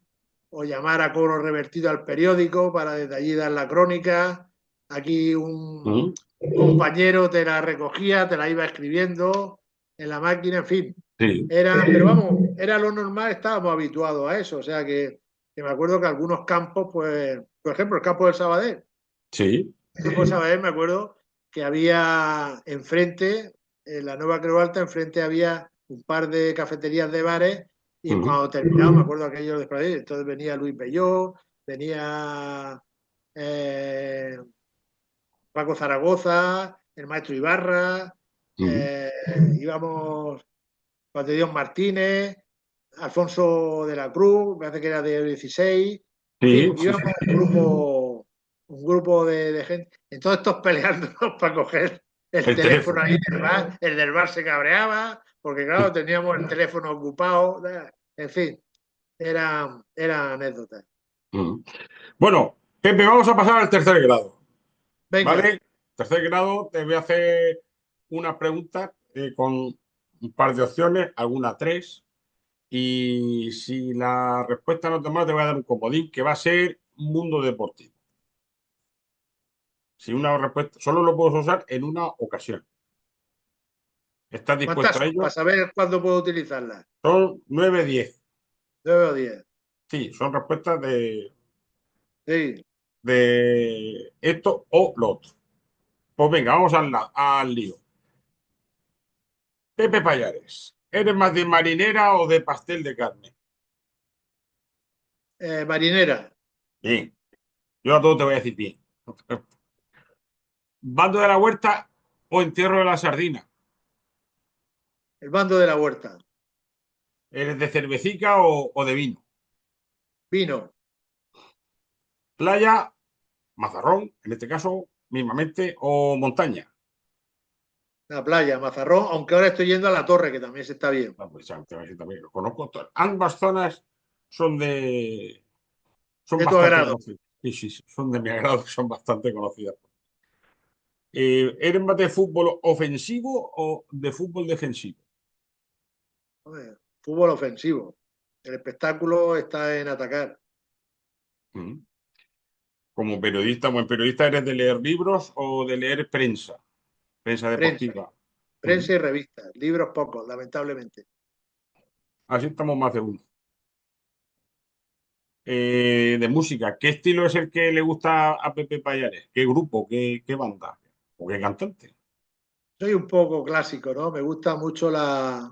B: o llamar a cobro revertido al periódico para desde allí dar la crónica. Aquí
A: Ujú.
B: un compañero te la recogía, te la iba escribiendo en la máquina, en fin,
A: Sí,
B: pero vamos, era lo normal, estábamos habituados a eso. O sea que me acuerdo que algunos campos, pues, por ejemplo, el campo del Sabadell.
A: sí.
B: El campo del Sabadell me acuerdo que había enfrente, en la Nueva Creu Alta, enfrente había un par de cafeterías de bares y
A: Ujú.
B: cuando terminaba, me acuerdo aquello de Sabadell, entonces venía Luis Pelló, venía eh, Paco Zaragoza, el maestro Ibarra,
A: Ujú.
B: eh, íbamos Juan de Dios Martínez, Alfonso de la Cruz, me parece que era de 16, en
A: Sí,
B: fin,
A: sí, sí.
B: íbamos un grupo de gente, entonces todos peleándonos para coger el
A: El
B: teléfono
A: teléfono.
B: ahí el del bar se cabreaba, porque claro, teníamos el teléfono ocupado, en fin, era anécdota.
A: Ujú. Bueno, Pepe, vamos a pasar al tercer grado.
B: Venga,
A: ¿Vale? Tercer grado, te voy a hacer una pregunta con un par de opciones, alguna tres. Y si la respuesta no te mala, te voy a dar un comodín que va a ser mundo deportivo. Si una respuesta, solo lo puedes usar en una ocasión. ¿Estás dispuesto
B: ¿cuántas
A: a
B: son? Para
A: ello?
B: saber cuándo puedo utilizarlas.
A: Son 9, 10.
B: 9 o 10.
A: Sí, son respuestas
B: Sí.
A: de esto o lo otro. Pues venga, vamos al lío. Pepe Payares, ¿eres más de marinera o de pastel de carne?
B: Marinera,
A: Bien, yo a todo te voy a decir bien. ¿Bando de la huerta o entierro de la sardina?
B: el bando de la huerta.
A: ¿Eres de cervecica o de vino?
B: Vino.
A: ¿Playa, mazarrón, en este caso, mismamente, o montaña?
B: La playa, Mazarrón, aunque ahora estoy yendo a la torre, que también se está bien.
A: No, pues, también lo conozco. Ambas zonas son son
B: De tu
A: bastante
B: agrado.
A: conocidas. Sí, sí, sí, son de mi agrado, son bastante conocidas. ¿Eres más de fútbol ofensivo o de fútbol defensivo?
B: Hombre, fútbol ofensivo. El espectáculo está en atacar.
A: Mm. Como periodista, buen periodista, ¿eres de leer libros o de leer prensa? Prensa
B: Prensa,
A: deportiva. Mm.
B: prensa y revistas. Libros pocos, lamentablemente.
A: Así estamos más de uno. De música, ¿qué estilo es el que le gusta a Pepe Payares? ¿Qué grupo? ¿Qué banda? ¿O qué cantante?
B: Soy un poco clásico, ¿no? Me gusta mucho la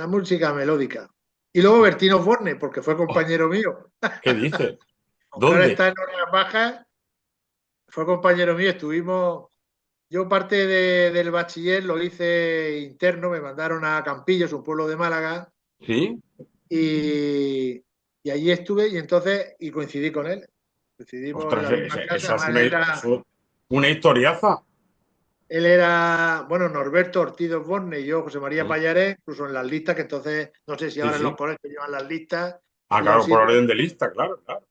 B: música melódica. Y luego Bertino Borne, porque fue
A: Oh,
B: compañero mío.
A: ¿qué dices?
B: Aunque ahora
A: ¿Dónde?
B: está en horas bajas, fue compañero mío. Yo parte del bachiller lo hice interno, me mandaron a Campillos, un pueblo de Málaga,
A: ¿Sí?
B: y, y allí estuve y coincidí con él. Coincidimos en
A: Ostras,
B: la misma clase.
A: eso es
B: Además,
A: una historiaza.
B: él era, bueno, Norberto Ortiz Osborne y yo, José María
A: Mm.
B: Payarés, incluso en las listas, que entonces, no sé si
A: Sí,
B: ahora en los
A: sí.
B: colegios llevan las listas,
A: Ah,
B: y aún
A: claro, por
B: sirve.
A: orden de lista, claro, claro.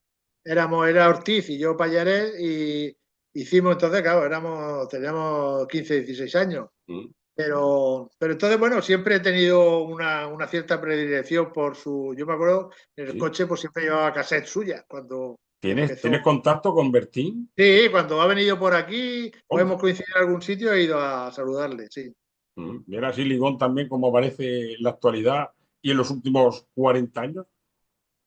B: Era Ortiz y yo Payarés, y hicimos entonces, claro, teníamos 15 16 años.
A: Mm.
B: Pero entonces, bueno, siempre he tenido una cierta predilección por su. Yo me acuerdo, en el
A: Sí.
B: coche, pues siempre llevaba cassette suya cuando
A: ¿Tienes
B: empezó.
A: contacto con Bertín?
B: Sí, cuando ha venido por aquí o
A: Onda.
B: hemos coincidido en algún sitio, he ido a saludarle, sí.
A: Mm. Mira así Ligón también como aparece en la actualidad y en los últimos 40 años.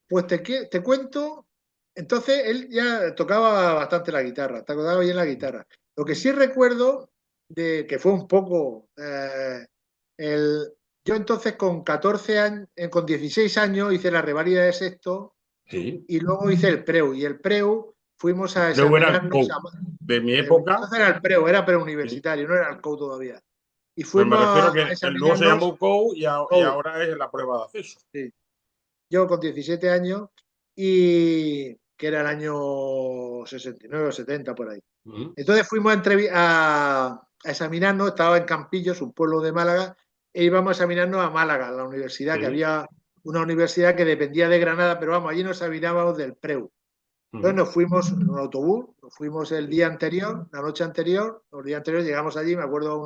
B: Pues te cuento, entonces él ya tocaba bastante la guitarra, tocaba bien la guitarra. Lo que sí recuerdo de que fue un poco el, yo entonces con 14 años, con 16 años hice la revalida de sexto
A: Sí.
B: y luego hice el preu. Y el preu fuimos a
A: Luego era el
B: examinarnos.
A: COU. De mi época,
B: Entonces era el preu, era
A: sí.
B: preuniversitario, no era el COU todavía. Y
A: Pero me
B: fuimos
A: refiero
B: a
A: que luego se
B: examinarnos
A: llamó COU y
B: COU.
A: ahora es la prueba de acceso.
B: Sí. Yo con 17 años y que era el año 69 o 70 por ahí.
A: Mm.
B: Entonces fuimos a examinarnos, estaba en Campillos, un pueblo de Málaga, e íbamos a examinarnos a Málaga, la universidad, que
A: Sí.
B: había una universidad que dependía de Granada, pero vamos, allí nos examinábamos del PREU. Entonces
A: Mm.
B: nos fuimos en un autobús, nos fuimos el
A: Sí.
B: día anterior, la noche anterior, los días anteriores llegamos allí, me acuerdo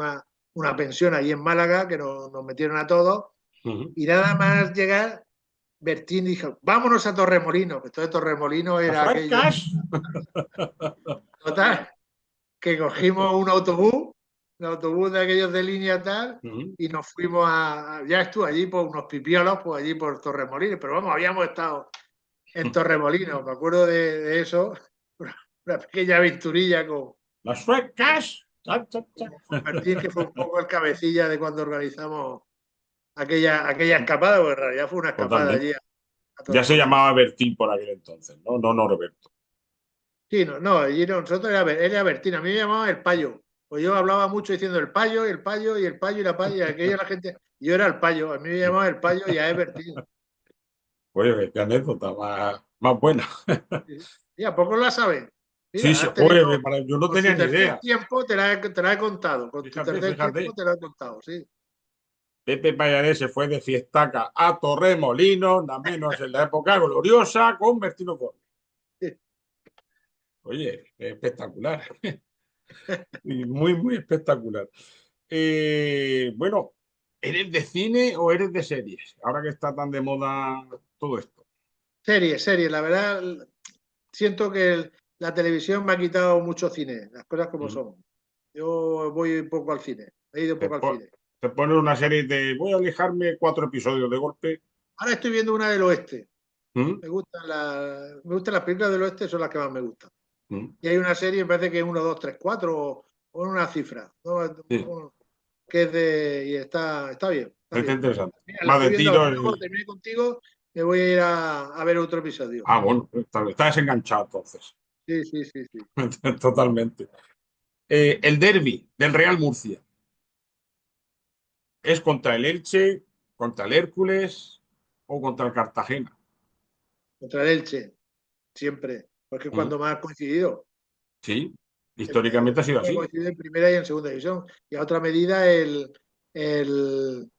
B: una pensión allí en Málaga, que nos metieron a todos,
A: Mm.
B: y nada más llegar, Bertín dijo, vámonos a Torremolinos, que todo Torremolinos
A: Las
B: era aquello.
A: francas.
B: Total, que cogimos un autobús de aquellos de línea tal,
A: Mm.
B: y nos fuimos ya estuve allí por unos pipiolos, pues allí por Torremolinos, pero vamos, habíamos estado en Torremolinos, me acuerdo de eso, una pequeña aventurilla
A: Las francas. Cha, cha, cha.
B: con Martín, que fue un poco el cabecilla de cuando organizamos aquella escapada, porque en realidad fue una escapada allí
A: Totalmente.
B: a
A: Ya se
B: Torremolinos.
A: llamaba Bertín por aquel entonces, ¿no? No, no, Roberto.
B: Sí, no, allí nosotros era Bertín, a mí me llamaban el payo. Pues yo hablaba mucho diciendo el payo, y el payo, y el payo, y la payo, y aquella la gente, yo era el payo, a mí me llamaban el payo y a es Bertín.
A: Oye, qué anécdota más buena.
B: Y a poco la saben.
A: Sí,
B: Mira,
A: sí,
B: has tenido,
A: oye, yo no
B: con su
A: tenía ni
B: tercer
A: idea.
B: tiempo te la he contado, con tu
A: Fíjate,
B: tercer tiempo
A: fíjate.
B: te la he contado, sí.
A: Pepe Payares se fue de fiestaca a Torremolinos, nada menos en la época gloriosa, con Bertino Borne. Oye, espectacular. Y muy, muy espectacular. Bueno, ¿eres de cine o eres de series? Ahora que está tan de moda todo esto.
B: Serie, la verdad, siento que la televisión me ha quitado mucho cine, las cosas como
A: Mm.
B: son. Yo voy un poco al cine, he ido un
A: Te,
B: poco al
A: po-
B: cine.
A: te pones una serie de, voy a alejarme 4 episodios de golpe.
B: Ahora estoy viendo una del oeste.
A: Mm.
B: Me gustan las películas del oeste, son las que más me gustan.
A: Mm.
B: Y hay una serie, me parece que es 1, 2, 3, 4 o una cifra, ¿no?
A: Sí,
B: Que es y está bien, está
A: está
B: bien.
A: interesante.
B: Mira, la
A: Más
B: estoy
A: de
B: viendo ahora.
A: tiro.
B: Yo cuando termine contigo, me voy a ir a ver otro episodio.
A: Bueno, está desenganchado entonces.
B: Sí, sí, sí, sí.
A: Totalmente. El derbi del Real Murcia es contra el Elche, contra el Hércules o contra el Cartagena.
B: Contra el Elche, siempre. Porque es
A: Mm.
B: cuando más ha coincidido.
A: Sí, históricamente ha sido
B: Siempre ha
A: así.
B: coincidido en primera y en segunda división. Y a otra medida el, el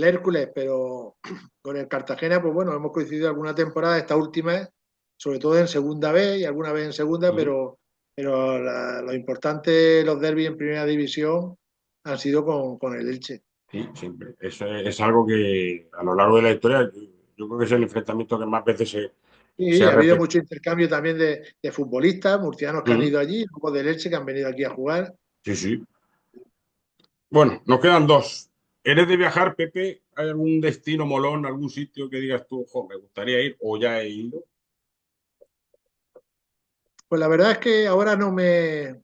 B: Hércules, pero con el Cartagena, pues bueno, hemos coincidido alguna temporada, esta última, sobre todo en segunda B y alguna vez en segunda,
A: Mm.
B: pero lo importante, los derbis en primera división, han sido con el Elche.
A: Sí, siempre. Eso es algo que a lo largo de la historia, yo creo que es el enfrentamiento que más veces se
B: Sí,
A: ha
B: ha habido
A: repetido.
B: mucho intercambio también de futbolistas murcianos que han
A: Ujú.
B: ido allí, luego de Elche que han venido aquí a jugar.
A: Sí, sí. Bueno, nos quedan dos. ¿Eres de viajar, Pepe? ¿Hay algún destino molón, algún sitio que digas tú, "Jo, me gustaría ir o ya he ido"?
B: Pues la verdad es que ahora no me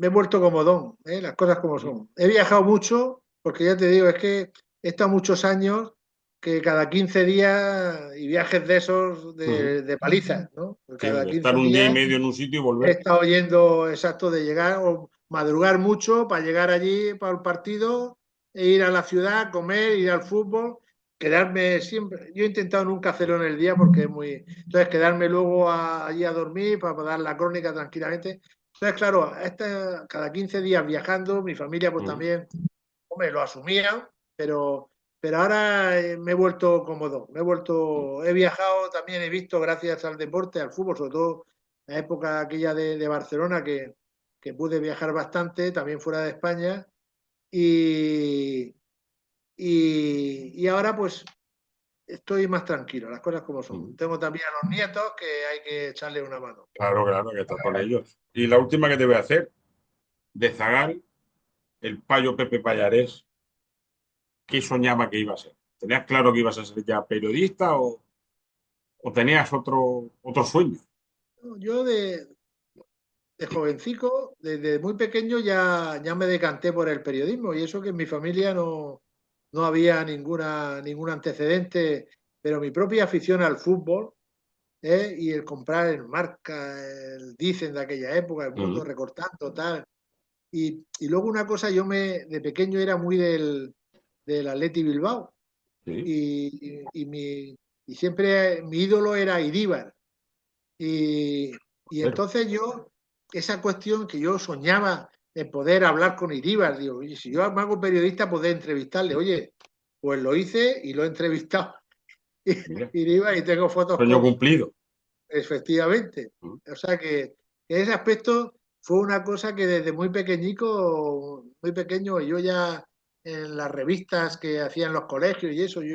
B: he vuelto comodón, ¿eh? Las cosas como
A: Sí.
B: son. He viajado mucho, porque ya te digo, es que he estado muchos años que cada 15 días y viajes de esos
A: Ujú.
B: de palizas, ¿no?
A: Sí,
B: Cada
A: de estar
B: 15
A: un día y
B: días
A: medio en un sitio y
B: he
A: volver.
B: estado yendo exacto de llegar o madrugar mucho para llegar allí para el partido e ir a la ciudad, comer, ir al fútbol, quedarme siempre. Yo he intentado nunca hacerlo en el día porque es muy. Entonces, quedarme luego allí a dormir para dar la crónica tranquilamente. Entonces, claro, cada 15 días viajando, mi familia pues
A: Ujú.
B: también, hombre, lo asumía, pero ahora me he vuelto cómodo, he viajado, también he visto gracias al deporte, al fútbol, sobre todo la época aquella de Barcelona, que pude viajar bastante, también fuera de España, y, y ahora pues estoy más tranquilo, las cosas como son.
A: Ujú.
B: Tengo también a los nietos que hay que echarle una mano.
A: Claro, claro, que estás con ellos. Y la última que te voy a hacer, de Zagal, el payo Pepe Pallarés, ¿qué soñaba que iba a ser? ¿Tenías claro que ibas a ser ya periodista o tenías otro sueño?
B: Yo de jovencico, desde muy pequeño ya me decanté por el periodismo y eso que en mi familia no había ningún antecedente, pero mi propia afición al fútbol, y el comprar el Marca, el Dicen de aquella época, el Mundo
A: Ujú.
B: recortando, tal. Y luego una cosa, de pequeño era muy del Atleti Bilbao
A: Sí,
B: y siempre mi ídolo era Iríbar. Y, y
A: pero,
B: entonces esa cuestión que yo soñaba de poder hablar con Iríbar, digo, y si yo me hago periodista, poder entrevistarle. Oye, pues lo hice y lo he entrevistado.
A: mira,
B: Iríbar y tengo fotos
A: sueño
B: con,
A: cumplido.
B: efectivamente.
A: Ujú.
B: O sea que ese aspecto fue una cosa que desde muy pequeñico, muy pequeño, yo ya en las revistas que hacían los colegios y eso, yo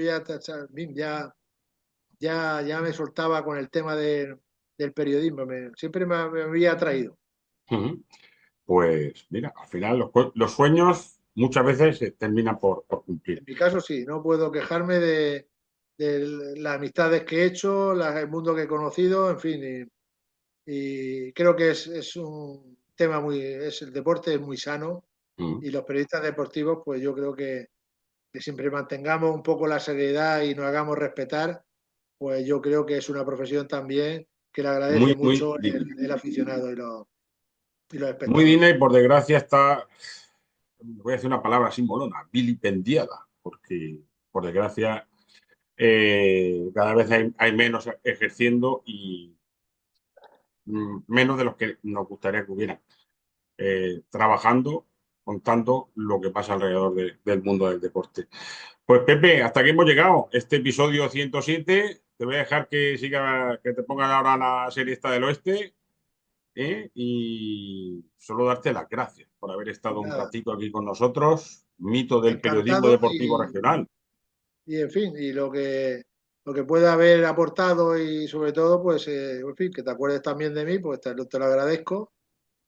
B: ya me soltaba con el tema del periodismo, siempre me había atraído.
A: Ujú. Pues mira, al final los sueños muchas veces se terminan por cumplir.
B: En mi caso sí, no puedo quejarme de las amistades que he hecho, el mundo que he conocido, en fin, y creo que es un tema el deporte es muy sano
A: Ujú.
B: y los periodistas deportivos, pues yo creo que siempre mantengamos un poco la seriedad y nos hagamos respetar, pues yo creo que es una profesión también que le agradece
A: Muy, muy
B: mucho
A: digna.
B: el aficionado y los
A: Muy digna
B: espectadores.
A: y por desgracia está, voy a decir una palabra así molona, vilipendiada, porque por desgracia cada vez hay menos ejerciendo y menos de los que nos gustaría que hubieran, trabajando, contando lo que pasa alrededor del mundo del deporte. Pues Pepe, hasta aquí hemos llegado. Este episodio 107, te voy a dejar que siga, que te pongan ahora la serie esta del oeste, y solo darte las gracias por haber estado un
B: Nada,
A: ratito aquí con nosotros, mito del periodismo
B: encantado
A: deportivo regional.
B: en fin, y lo que pueda haber aportado y sobre todo, pues, en fin, que te acuerdes también de mí, pues te lo agradezco.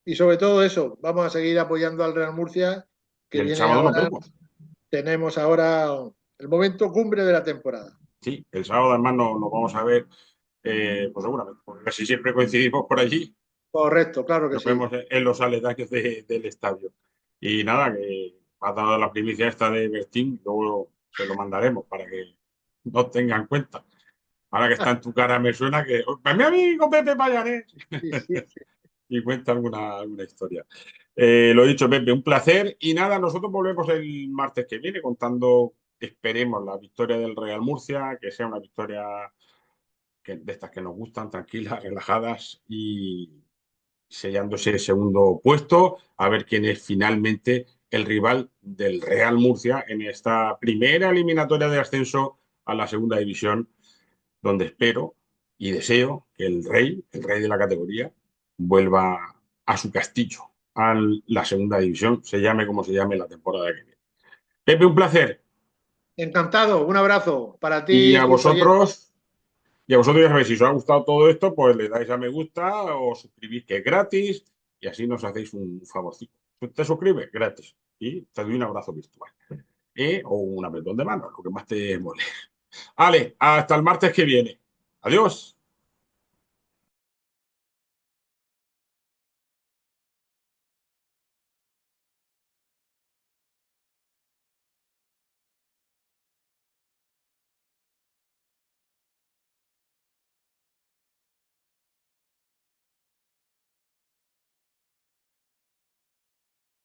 B: Y sobre todo eso, vamos a seguir apoyando al Real Murcia,
A: Y
B: que
A: el
B: viene
A: sábado nos
B: ahora,
A: vemos.
B: tenemos ahora el momento cumbre de la temporada.
A: Sí, el sábado además nos vamos a ver, pues seguramente, porque casi siempre coincidimos por allí.
B: Correcto, claro que
A: Nos
B: sí.
A: vemos en los aledaños del estadio. Y nada, que me ha dado la primicia esta de Bertín, luego se lo mandaremos para que nos tengan en cuenta. Ahora que está en tu cara me suena que "Oh, mi amigo Pepe Payares"
B: Sí, sí, sí.
A: y cuenta alguna historia. Lo dicho, Pepe, un placer. Y nada, nosotros volvemos el martes que viene contando, esperemos, la victoria del Real Murcia, que sea una victoria de estas que nos gustan, tranquilas, relajadas y sellando ese segundo puesto, a ver quién es finalmente el rival del Real Murcia en esta primera eliminatoria de ascenso a la segunda división, donde espero y deseo que el rey de la categoría, vuelva a su castillo, a la segunda división, se llame como se llame la temporada que viene. Pepe, un placer.
B: Encantado, un abrazo para
A: Y
B: ti y
A: a
B: tus oyentes.
A: vosotros, ya sabéis, si os ha gustado todo esto, pues le dais a me gusta o suscribís, que es gratis, y así nos hacéis un favorcito. Te suscribes gratis y te doy un abrazo virtual. O un apretón de mano, lo que más te mole. Vale, hasta el martes que viene. Adiós.